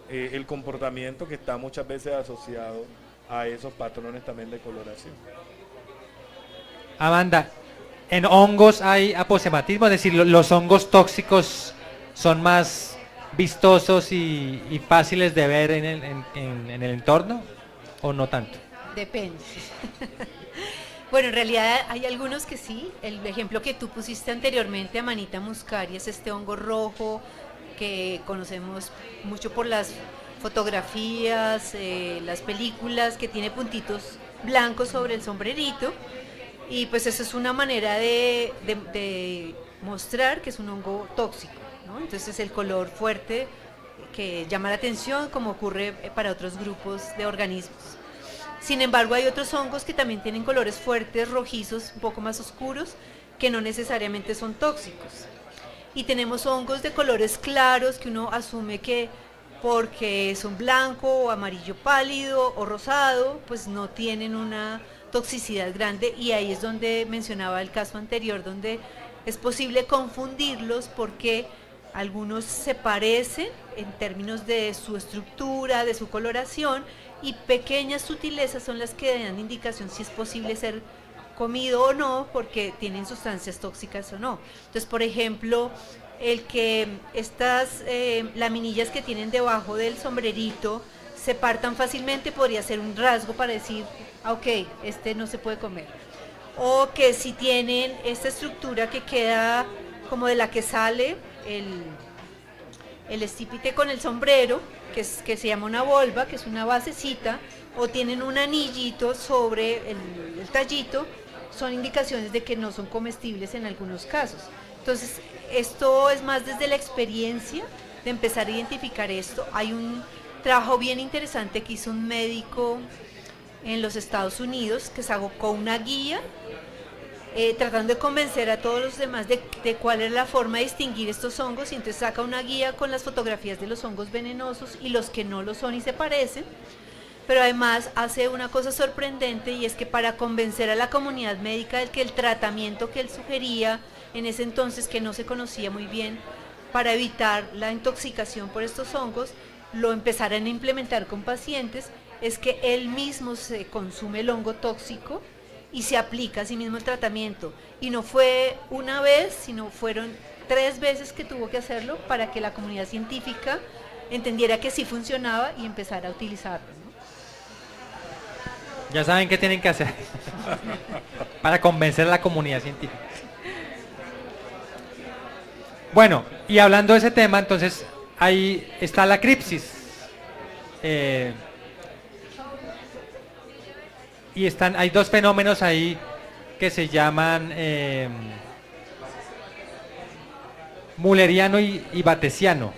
el comportamiento que está muchas veces asociado a esos patrones también de coloración. Amanda, ¿en hongos hay aposematismo? Es decir, ¿los hongos tóxicos son más vistosos y fáciles de ver en el entorno o no tanto? Depende. Bueno, en realidad hay algunos que sí. El ejemplo que tú pusiste anteriormente, Amanita muscaria, es este hongo rojo que conocemos mucho por las fotografías, las películas, que tiene puntitos blancos sobre el sombrerito. Y pues eso es una manera de mostrar que es un hongo tóxico, ¿no? Entonces el color fuerte que llama la atención, como ocurre para otros grupos de organismos. Sin embargo, hay otros hongos que también tienen colores fuertes, rojizos, un poco más oscuros, que no necesariamente son tóxicos. Y tenemos hongos de colores claros que uno asume que porque son blanco o amarillo pálido o rosado, pues no tienen una toxicidad grande, y ahí es donde mencionaba el caso anterior, donde es posible confundirlos porque algunos se parecen en términos de su estructura, de su coloración, y pequeñas sutilezas son las que dan indicación si es posible ser comido o no, porque tienen sustancias tóxicas o no. Entonces, por ejemplo, el que estas laminillas que tienen debajo del sombrerito se partan fácilmente podría ser un rasgo para decir, ok, este no se puede comer. O que si tienen esta estructura que queda como de la que sale el estípite con el sombrero, que se llama una volva, que es una basecita, o tienen un anillito sobre el tallito, son indicaciones de que no son comestibles en algunos casos. Entonces, esto es más desde la experiencia de empezar a identificar esto. Hay un trabajo bien interesante que hizo un médico en los Estados Unidos que sacó una guía tratando de convencer a todos los demás de cuál es la forma de distinguir estos hongos, y entonces saca una guía con las fotografías de los hongos venenosos y los que no lo son y se parecen, pero además hace una cosa sorprendente, y es que para convencer a la comunidad médica de que el tratamiento que él sugería en ese entonces, que no se conocía muy bien, para evitar la intoxicación por estos hongos, lo empezaran a implementar con pacientes, es que él mismo se consume el hongo tóxico y se aplica a sí mismo el tratamiento. Y no fue una vez, sino fueron 3 veces que tuvo que hacerlo para que la comunidad científica entendiera que sí funcionaba y empezara a utilizarlo, ¿no? Ya saben qué tienen que hacer para convencer a la comunidad científica. Bueno, y hablando de ese tema, entonces ahí está la cripsis. Y hay 2 fenómenos ahí que se llaman mulleriano y batesiano.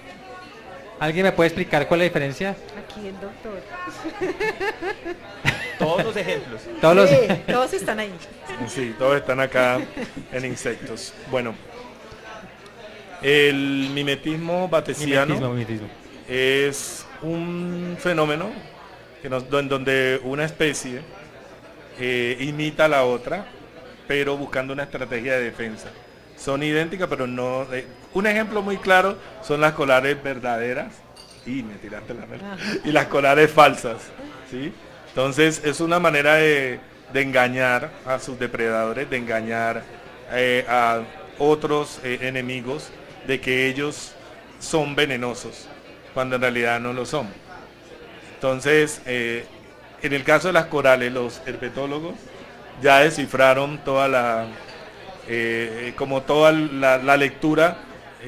¿Alguien me puede explicar cuál es la diferencia? Aquí el doctor. Todos los ejemplos. Todos Sí, los... todos están ahí. Sí, todos están acá en insectos. Bueno, el mimetismo batesiano Mimetismo. es un fenómeno en donde una especie imita a la otra, pero buscando una estrategia de defensa. Son idénticas, pero no... un ejemplo muy claro son las colares verdaderas, y me tiraste la mela, y las colares falsas, ¿sí? Entonces es una manera de engañar a sus depredadores, de engañar a otros enemigos, de que ellos son venenosos, cuando en realidad no lo son. Entonces, en el caso de las corales, los herpetólogos ya descifraron toda la lectura,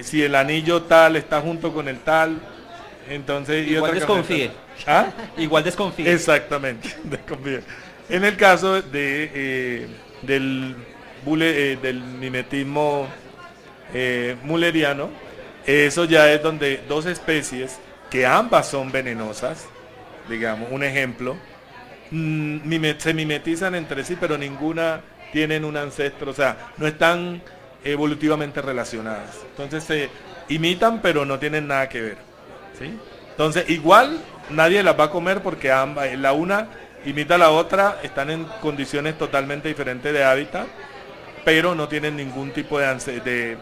si el anillo tal está junto con el tal, entonces... Igual desconfíe. ¿Ah? Igual desconfíe. Exactamente, desconfíe. En el caso del mimetismo mulleriano, eso ya es donde 2 especies que ambas son venenosas, digamos, un ejemplo, se mimetizan entre sí, pero ninguna tienen un ancestro, o sea, no están evolutivamente relacionadas. Entonces se imitan, pero no tienen nada que ver, ¿sí? Entonces, igual nadie las va a comer porque ambas, la una imita a la otra, están en condiciones totalmente diferentes de hábitat, pero no tienen ningún tipo le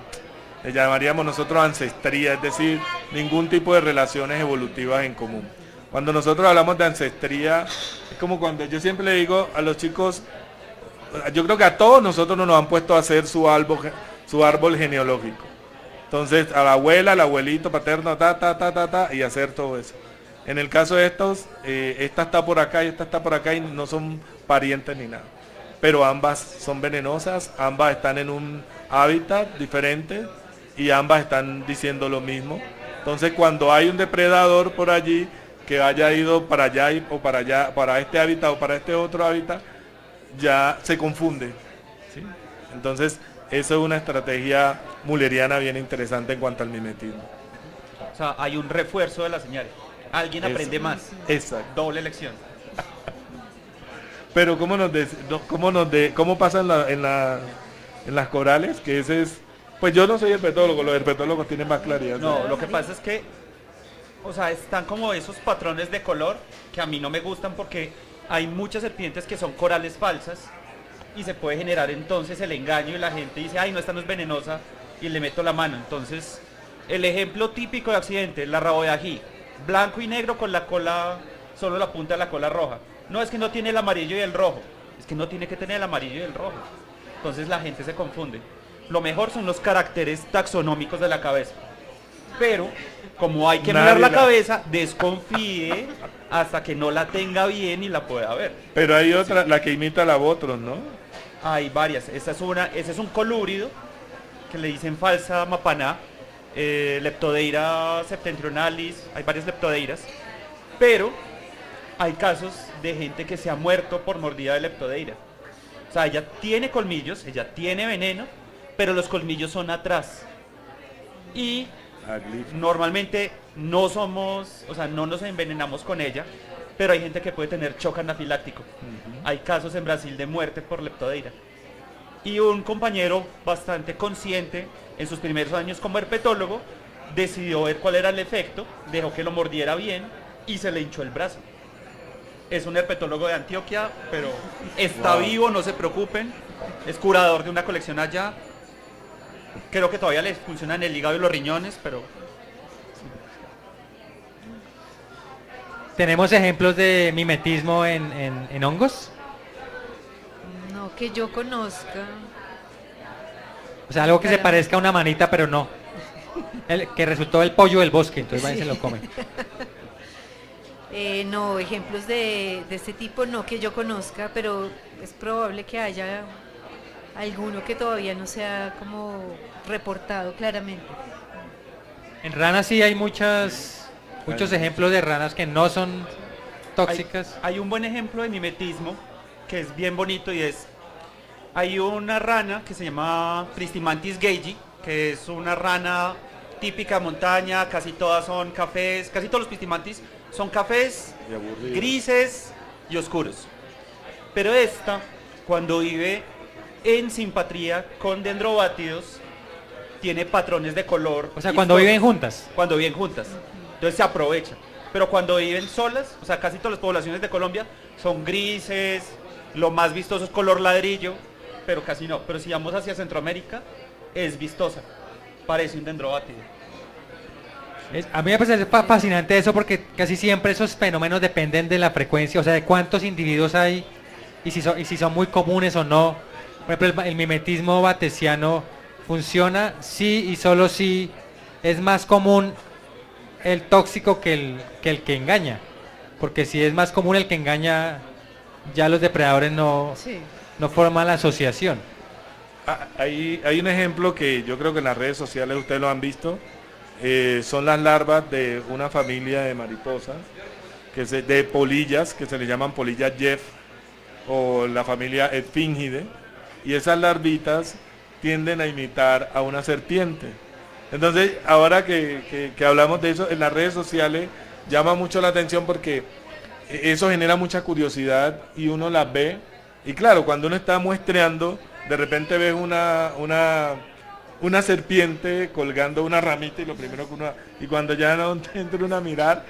llamaríamos nosotros ancestría, es decir, ningún tipo de relaciones evolutivas en común. Cuando nosotros hablamos de ancestría, es como cuando yo siempre le digo a los chicos, yo creo que a todos nosotros nos han puesto a hacer su árbol genealógico. Entonces, a la abuela, al abuelito paterno, y hacer todo eso. En el caso de estos, esta está por acá y esta está por acá y no son parientes ni nada. pero ambas son venenosas, ambas están en un hábitat diferente y ambas están diciendo lo mismo. Entonces cuando hay un depredador por allí que haya ido para allá o para allá, para este hábitat o para este otro hábitat, ya se confunde, ¿sí? Entonces eso es una estrategia mulleriana bien interesante en cuanto al mimetismo. O sea, hay un refuerzo de la señal. Alguien Eso. aprende más. Exacto. Doble lección. Pero ¿cómo pasa en las corales? Que ese es, pues yo no soy herpetólogo, los herpetólogos tienen más claridad. No, lo que pasa es que, o sea, están como esos patrones de color que a mí no me gustan porque hay muchas serpientes que son corales falsas y se puede generar entonces el engaño y la gente dice, ay, no, esta no es venenosa y le meto la mano. Entonces, el ejemplo típico de accidente, la rabo de ají, blanco y negro con la cola, solo la punta de la cola roja. No, es que no tiene el amarillo y el rojo. Es que no tiene que tener el amarillo y el rojo. Entonces la gente se confunde. Lo mejor son los caracteres taxonómicos de la cabeza. Pero, como hay que mirar la cabeza, desconfíe hasta que no la tenga bien y la pueda ver. Pero hay otra, la que imita la Botros, ¿no? Hay varias. Ese es un colúrido que le dicen falsa mapaná. Leptodeira septentrionalis. Hay varias leptodeiras. Pero hay casos de gente que se ha muerto por mordida de leptodeira. O sea, ella tiene colmillos, ella tiene veneno, pero los colmillos son atrás. Y normalmente no nos envenenamos con ella, pero hay gente que puede tener shock anafiláctico. Hay casos en Brasil de muerte por leptodeira. Y un compañero bastante consciente en sus primeros años como herpetólogo decidió ver cuál era el efecto, dejó que lo mordiera bien y se le hinchó el brazo. Es un herpetólogo de Antioquia, pero está vivo, no se preocupen. Es curador de una colección allá. Creo que todavía le funcionan el hígado y los riñones, pero... ¿Tenemos ejemplos de mimetismo en hongos? No, que yo conozca. O sea, algo que se parezca a una manita, pero no. El que resultó el pollo del bosque, entonces van y se lo comen. No, ejemplos de este tipo no que yo conozca, pero es probable que haya alguno que todavía no sea como reportado claramente. En ranas sí hay muchos ejemplos de ranas que no son tóxicas. Hay un buen ejemplo de mimetismo que es bien bonito y es... Hay una rana que se llama Pristimantis gagei, que es una rana típica montaña, casi todas son cafés, casi todos los Pristimantis son cafés, grises y oscuros. Pero esta, cuando vive en simpatría con dendrobátidos, tiene patrones de color. O sea, cuando viven juntas. Cuando viven juntas. Entonces se aprovecha. Pero cuando viven solas, o sea, casi todas las poblaciones de Colombia son grises, lo más vistoso es color ladrillo, pero casi no. Pero si vamos hacia Centroamérica, es vistosa. Parece un dendrobátido. A mí me parece fascinante eso porque casi siempre esos fenómenos dependen de la frecuencia, o sea, de cuántos individuos hay y si son muy comunes o no. Por ejemplo, el mimetismo batesiano funciona si y solo si es más común el tóxico que el que engaña. Porque si es más común el que engaña, ya los depredadores no forman la asociación. Hay un ejemplo que yo creo que en las redes sociales ustedes lo han visto. Son las larvas de una familia de mariposas, de polillas, que se le llaman polillas Jeff, o la familia Esfingidae, y esas larvitas tienden a imitar a una serpiente. Entonces, ahora que hablamos de eso, en las redes sociales llama mucho la atención porque eso genera mucha curiosidad y uno las ve, y claro, cuando uno está muestreando, de repente ves una serpiente colgando una ramita y lo primero que uno... Y cuando ya no entra uno a mirar,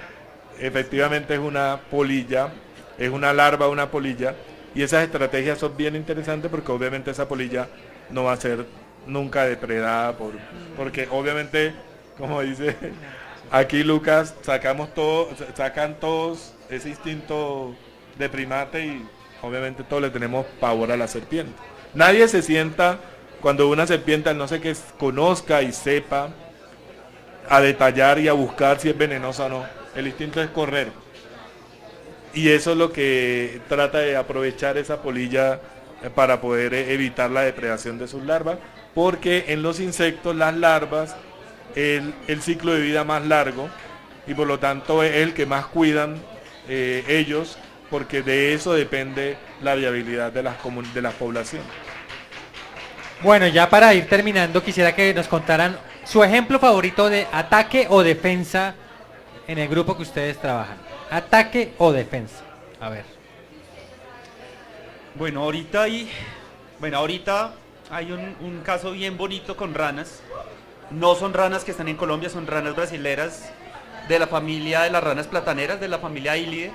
efectivamente es una polilla, es una larva, una polilla. Y esas estrategias son bien interesantes porque obviamente esa polilla no va a ser nunca depredada porque obviamente, como dice aquí Lucas, sacan todos ese instinto de primate y obviamente todos le tenemos pavor a la serpiente. Nadie se sienta... Cuando una serpiente, no sé, que conozca y sepa a detallar y a buscar si es venenosa o no, el instinto es correr. Y eso es lo que trata de aprovechar esa polilla para poder evitar la depredación de sus larvas, porque en los insectos las larvas, el ciclo de vida más largo y por lo tanto es el que más cuidan ellos, porque de eso depende la viabilidad de las poblaciones. Bueno, ya para ir terminando, quisiera que nos contaran su ejemplo favorito de ataque o defensa en el grupo que ustedes trabajan. Ataque o defensa. A ver. Bueno, ahorita hay un caso bien bonito con ranas. No son ranas que están en Colombia, son ranas brasileras de la familia de las ranas plataneras, de la familia Ilidae.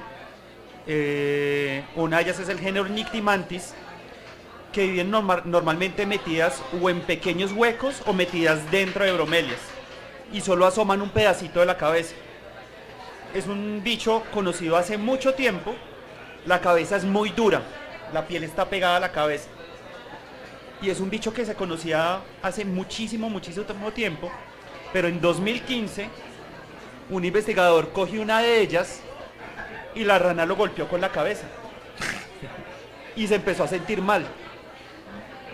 Una de ellas es el género Nyctimantis, que viven normalmente metidas o en pequeños huecos o metidas dentro de bromelias y solo asoman un pedacito de la cabeza. Es un bicho conocido hace mucho tiempo. La cabeza es muy dura, la piel está pegada a la cabeza y es un bicho que se conocía hace muchísimo tiempo, pero en 2015 un investigador cogió una de ellas y la rana lo golpeó con la cabeza y se empezó a sentir mal.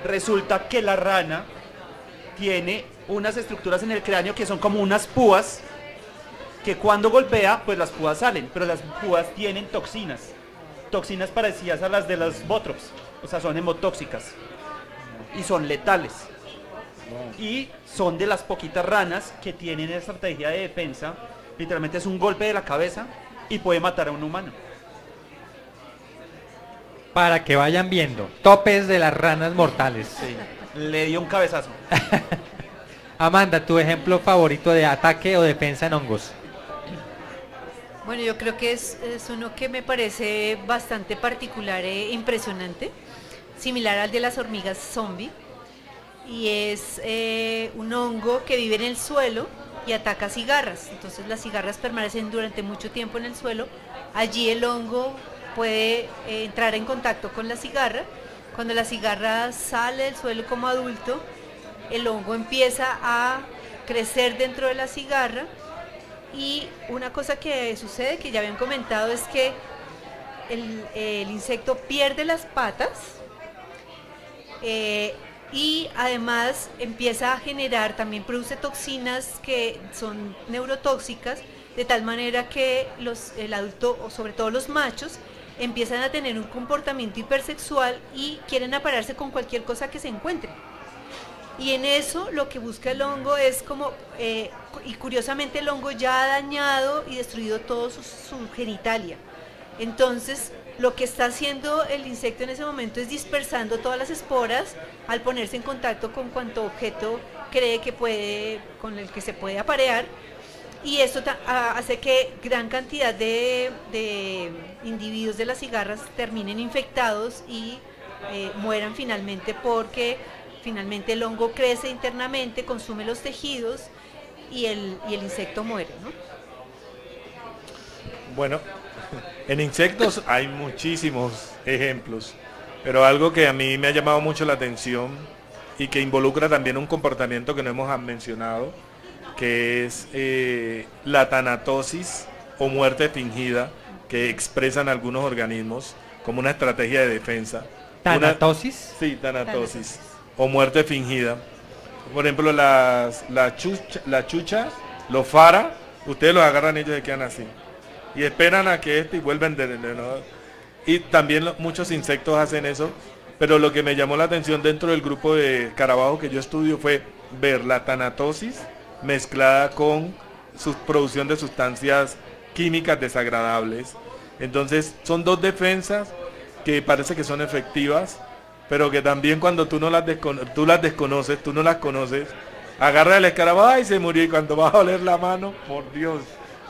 Resulta que la rana tiene unas estructuras en el cráneo que son como unas púas, que cuando golpea, pues las púas salen, pero las púas tienen toxinas parecidas a las de las bótrops, o sea, son hemotóxicas y son letales. Y son de las poquitas ranas que tienen estrategia de defensa, literalmente es un golpe de la cabeza y puede matar a un humano. Para que vayan viendo, topes de las ranas mortales. Sí, le dio un cabezazo. Amanda, tu ejemplo favorito de ataque o defensa en hongos. Bueno, yo creo que es uno que me parece bastante particular e impresionante, similar al de las hormigas zombie, y es un hongo que vive en el suelo y ataca cigarras. Entonces las cigarras permanecen durante mucho tiempo en el suelo. Allí el hongo puede entrar en contacto con la cigarra. Cuando la cigarra sale del suelo como adulto, el hongo empieza a crecer dentro de la cigarra. Y una cosa que sucede, que ya habían comentado, es que el insecto pierde las patas y además empieza a generar, también produce toxinas que son neurotóxicas, de tal manera que el adulto, o sobre todo los machos, empiezan a tener un comportamiento hipersexual y quieren aparearse con cualquier cosa que se encuentren. Y en eso lo que busca el hongo es como, y curiosamente el hongo ya ha dañado y destruido todo su genitalia. Entonces lo que está haciendo el insecto en ese momento es dispersando todas las esporas al ponerse en contacto con cuanto objeto cree que puede, con el que se puede aparear. Y esto hace que gran cantidad de individuos de las cigarras terminen infectados y mueran finalmente, porque finalmente el hongo crece internamente, consume los tejidos y el insecto muere, ¿no? Bueno, en insectos hay muchísimos ejemplos, pero algo que a mí me ha llamado mucho la atención y que involucra también un comportamiento que no hemos mencionado, que es la tanatosis o muerte fingida que expresan algunos organismos como una estrategia de defensa. ¿Tanatosis? Sí, tanatosis o muerte fingida. Por ejemplo, la chucha, los fara, ustedes los agarran y ellos se quedan así. Y esperan a que y vuelven ¿no? Y también muchos insectos hacen eso, pero lo que me llamó la atención dentro del grupo de escarabajos que yo estudio fue ver la tanatosis mezclada con su producción de sustancias químicas desagradables. Entonces son dos defensas que parece que son efectivas, pero que también cuando tú las desconoces, tú no las conoces, agarra el escarabajo y se murió, y cuando vas a oler la mano, por Dios,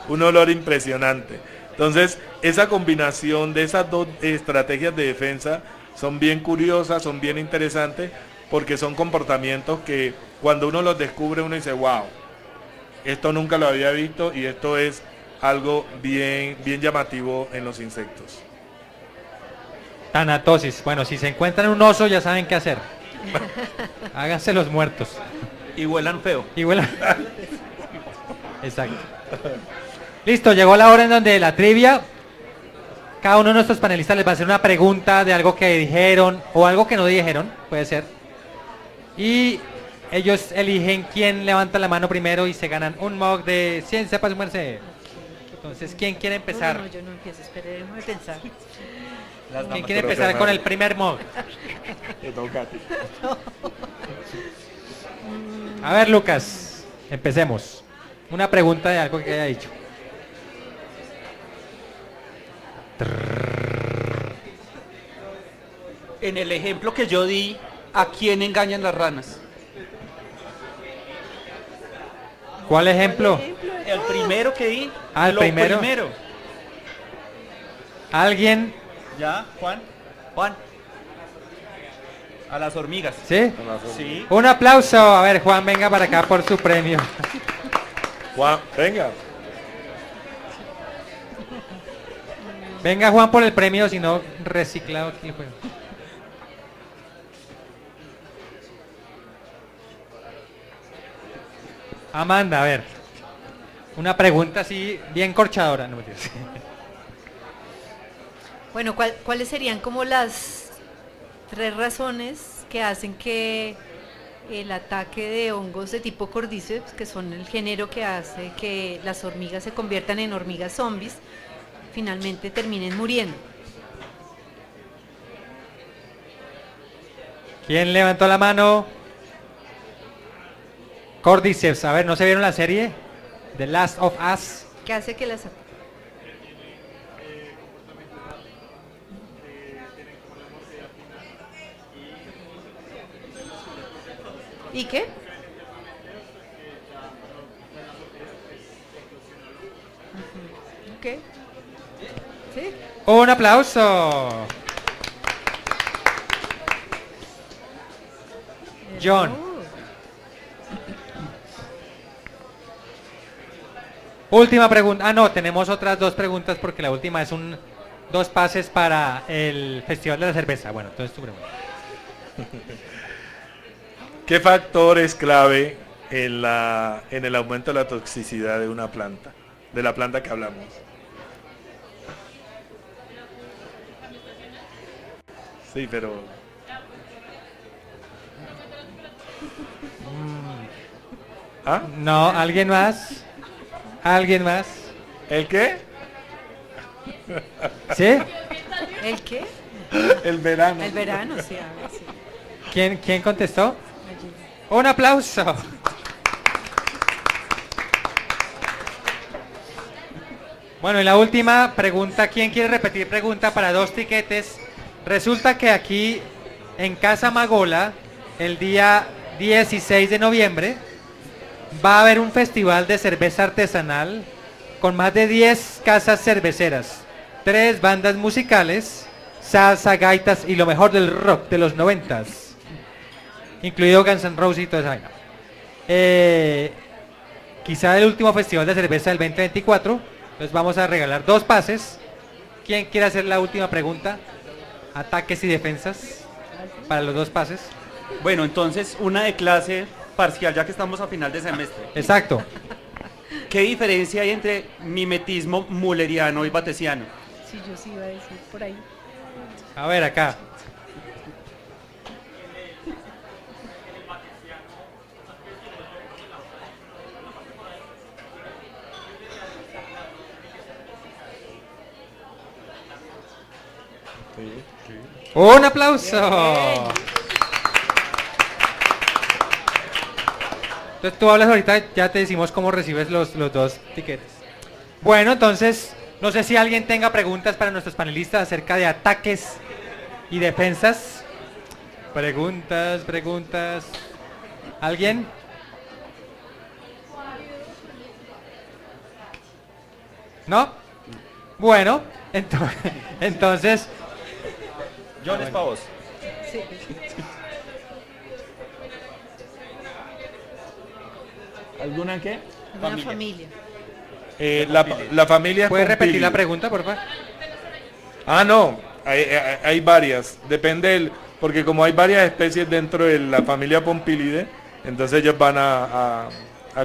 un olor impresionante. Entonces esa combinación de esas dos estrategias de defensa son bien curiosas, son bien interesantes, porque son comportamientos que cuando uno los descubre uno dice, wow, esto nunca lo había visto y esto es algo bien llamativo en los insectos. Tanatosis. Bueno, si se encuentran un oso ya saben qué hacer. Háganse los muertos. Y huelan feo. Y vuelan. Exacto. Listo, llegó la hora en donde la trivia. cada uno de nuestros panelistas les va a hacer una pregunta de algo que dijeron o algo que no dijeron, puede ser. Y ellos eligen quién levanta la mano primero y se ganan un mug de ciencia para su merced. Entonces, ¿quién quiere empezar? No, yo no empiezo, esperemos a pensar. ¿Quién quiere empezar con el primer mug? Te toca a ti. A ver, Lucas, empecemos. Una pregunta de algo que haya dicho. En el ejemplo que yo di, ¿a quién engañan las ranas? ¿Cuál ejemplo? El primero que di. Ah, el lo primero. ¿Alguien? ¿Ya, Juan? Juan. A las hormigas. ¿Sí? Sí. Un aplauso. A ver, Juan, venga para acá por su premio. Juan, venga. Venga, Juan, por el premio, si no, reciclado aquí el juego. Amanda, a ver. Una pregunta así, bien corchadora. No, mentiras. Bueno, ¿cuáles serían como las 3 razones que hacen que el ataque de hongos de tipo Cordyceps, que son el género que hace que las hormigas se conviertan en hormigas zombies, finalmente terminen muriendo? ¿Quién levantó la mano? Cordyceps. A ver, ¿no se vieron la serie? The Last of Us. ¿Qué hace que las... ¿Y qué? Ujú. Ok. ¿Sí? Un aplauso. John. Última pregunta. Ah, no, tenemos otras 2 preguntas porque la última es 2 pases para el Festival de la Cerveza. Bueno, entonces tu pregunta. ¿Qué factor es clave en el aumento de la toxicidad de una planta? De la planta que hablamos. Sí, pero... ¿Ah? No, ¿alguien más? ¿Alguien más? ¿El qué? ¿Sí? ¿El qué? El verano. El verano, sí, a ver, sí. ¿Quién contestó? Allí. Un aplauso. Bueno, y la última pregunta, ¿quién quiere repetir pregunta para 2 tiquetes? Resulta que aquí en Casa Magola, el día 16 de noviembre, va a haber un festival de cerveza artesanal con más de 10 casas cerveceras, 3 bandas musicales, salsa, gaitas y lo mejor del rock de los 90s, incluido Guns N' Roses y toda esa vaina. Quizá el último festival de cerveza del 2024. Entonces vamos a regalar 2 pases. ¿Quién quiere hacer la última pregunta? Ataques y defensas para los 2 pases. Bueno, entonces una de clase parcial, ya que estamos a final de semestre. Exacto. ¿Qué diferencia hay entre mimetismo mulleriano y batesiano? Sí, yo sí iba a decir por ahí. A ver acá. Un aplauso. Entonces tú hablas ahorita, ya te decimos cómo recibes los 2 tiquetes. Bueno, entonces, no sé si alguien tenga preguntas para nuestros panelistas acerca de ataques y defensas. Preguntas. ¿Alguien? ¿No? Bueno, entonces John, es para vos. Sí. ¿Alguna qué? Una familia. La familia es ¿puedes repetir la Pompili. pregunta, por favor? Ah, no, hay varias. Depende porque como hay varias especies dentro de la familia Pompilidae, entonces ellos van a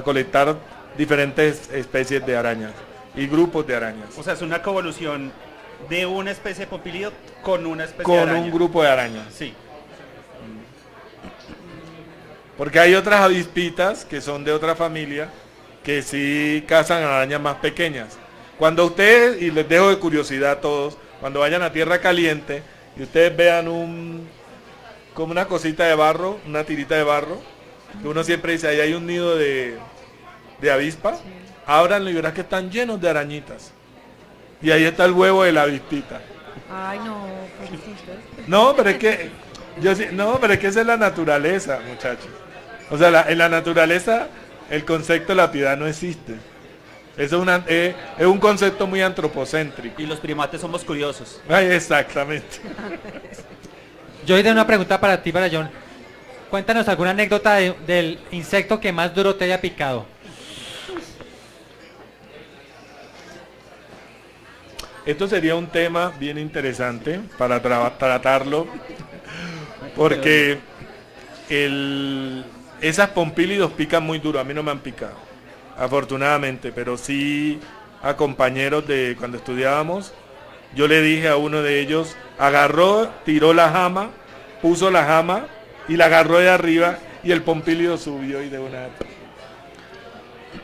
colectar diferentes especies de arañas y grupos de arañas. O sea, es una coevolución de una especie de pompilido con una especie de con araña. un grupo de arañas. Sí. Porque hay otras avispitas que son de otra familia que sí cazan arañas más pequeñas. Cuando ustedes, y les dejo de curiosidad a todos, cuando vayan a tierra caliente y ustedes vean como una cosita de barro, una tirita de barro, que uno siempre dice, ahí hay un nido de avispa, ábranlo y verás que están llenos de arañitas. Y ahí está el huevo de la avispita. Ay, no, pobrecitos. No, pero es que pero es que esa es la naturaleza, muchachos. O sea, en la naturaleza el concepto de la piedad no existe. Eso es un concepto muy antropocéntrico. Y los primates somos curiosos. Ay, exactamente. Yo hice una pregunta para ti, para John. Cuéntanos alguna anécdota del insecto que más duro te haya picado. Esto sería un tema bien interesante para tratarlo, porque esas pompílidos pican muy duro. A mí no me han picado, afortunadamente, pero sí a compañeros de cuando estudiábamos. Yo le dije a uno de ellos, agarró, tiró la jama, puso la jama y la agarró de arriba y el pompílido subió y de una.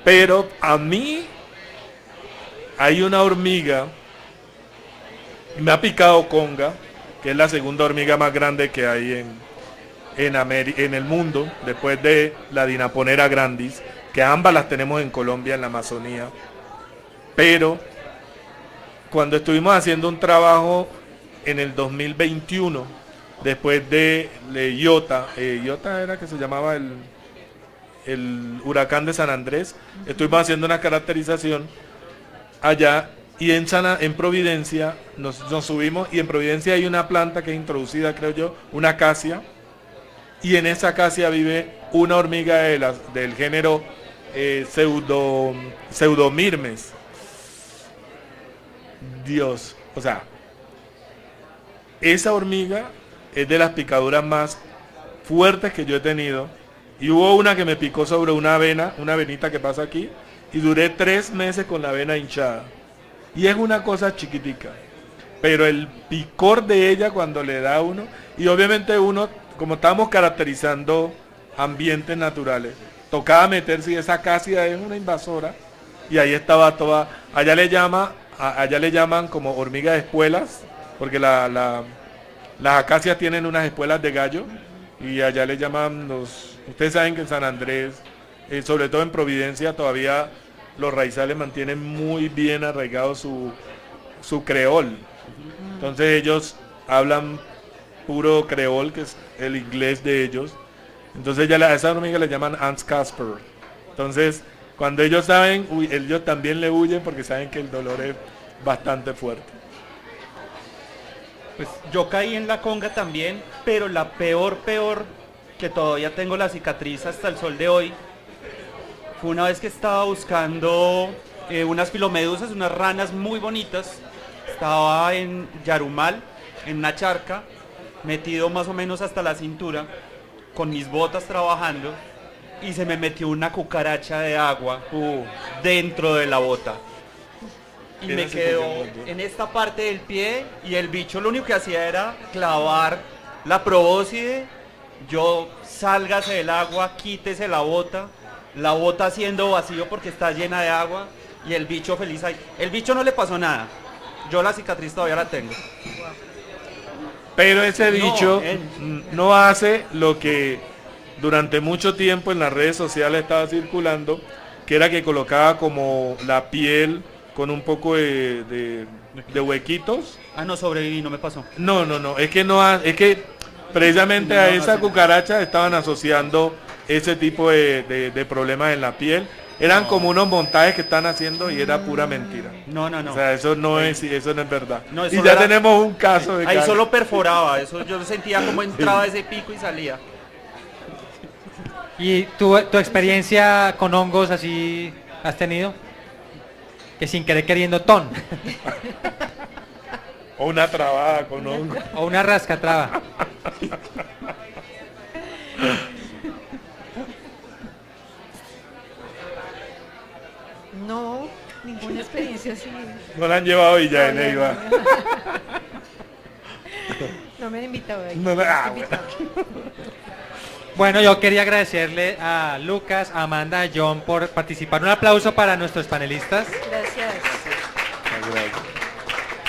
Pero a mí hay una hormiga, me ha picado conga, que es la segunda hormiga más grande que hay en el mundo, después de la Dinaponera grandis, que ambas las tenemos en Colombia, en la Amazonía. Pero cuando estuvimos haciendo un trabajo en el 2021, después de Iota, Iota era que se llamaba el huracán de San Andrés, estuvimos haciendo una caracterización allá y en Providencia nos subimos, y en Providencia hay una planta que es introducida, creo yo, una acacia, y en esa acacia vive una hormiga del género Pseudomirmes. Dios, o sea, esa hormiga es de las picaduras más fuertes que yo he tenido, y hubo una que me picó sobre una venita que pasa aquí, y duré 3 meses con la vena hinchada, y es una cosa chiquitica, pero el picor de ella cuando le da a uno, y obviamente uno, como estábamos caracterizando ambientes naturales, tocaba meterse, y esa acacia es una invasora, y ahí estaba toda, allá le llaman como hormigas de espuelas, porque las acacias tienen unas espuelas de gallo, y allá le llaman ustedes saben que en San Andrés, sobre todo en Providencia, todavía los raizales mantienen muy bien arraigado su creol. Entonces ellos hablan puro creol, que es el inglés de ellos. Entonces a esa hormiga le llaman ants Casper. Entonces, cuando ellos saben, ellos también le huyen porque saben que el dolor es bastante fuerte. Pues yo caí en la conga también, pero la peor, que todavía tengo la cicatriz hasta el sol de hoy, fue una vez que estaba buscando unas filomedusas, unas ranas muy bonitas. Estaba en Yarumal, en una charca, metido más o menos hasta la cintura, con mis botas trabajando, y se me metió una cucaracha de agua dentro de la bota. Y me quedó en esta parte del pie, y el bicho lo único que hacía era clavar la probóscide. Yo, sálgase del agua, quítese la bota haciendo vacío porque está llena de agua, y el bicho feliz ahí. El bicho no le pasó nada, yo la cicatriz todavía la tengo. Pero ese bicho no hace lo que durante mucho tiempo en las redes sociales estaba circulando, que era que colocaba como la piel con un poco de huequitos. Ah, no, sobreviví, no me pasó. No, es que precisamente a esa cucaracha estaban asociando ese tipo de problemas en la piel. Eran como unos montajes que están haciendo, y era pura mentira. No. O sea, eso no es verdad. No, eso y ya era- tenemos un caso de Ahí caso. solo perforaba, eso yo sentía como entraba ese pico y salía. ¿Y tu experiencia con hongos así has tenido? Que sin querer queriendo ton. O una trabada con hongo. O una rascatraba. No, ninguna experiencia así. No la han llevado a Villa de No, Neiva. No me han invitado ahí. No, no, bueno. Bueno, yo quería agradecerle a Lucas, a Amanda, a John por participar. Un aplauso para nuestros panelistas. Gracias.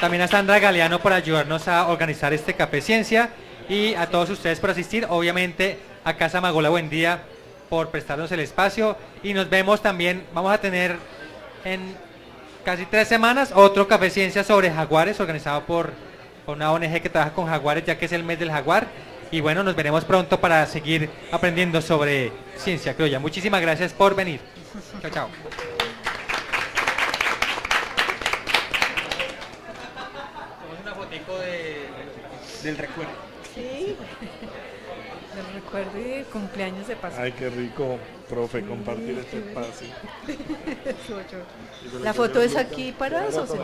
También a Sandra Galeano por ayudarnos a organizar este Café Ciencia y a todos ustedes por asistir. Obviamente a Casa Magola Buendía por prestarnos el espacio y nos vemos también. Vamos a tener en casi 3 semanas otro Café Ciencia sobre jaguares organizado por una ONG que trabaja con jaguares, ya que es el mes del jaguar. Y bueno, nos veremos pronto para seguir aprendiendo sobre ciencia criolla. Muchísimas gracias por venir. Chao, chao. Una fotico del recuerdo. Sí. Del recuerdo y de cumpleaños de paso. Ay, qué rico, profe, compartir este espacio. ¿La foto es aquí parados o se-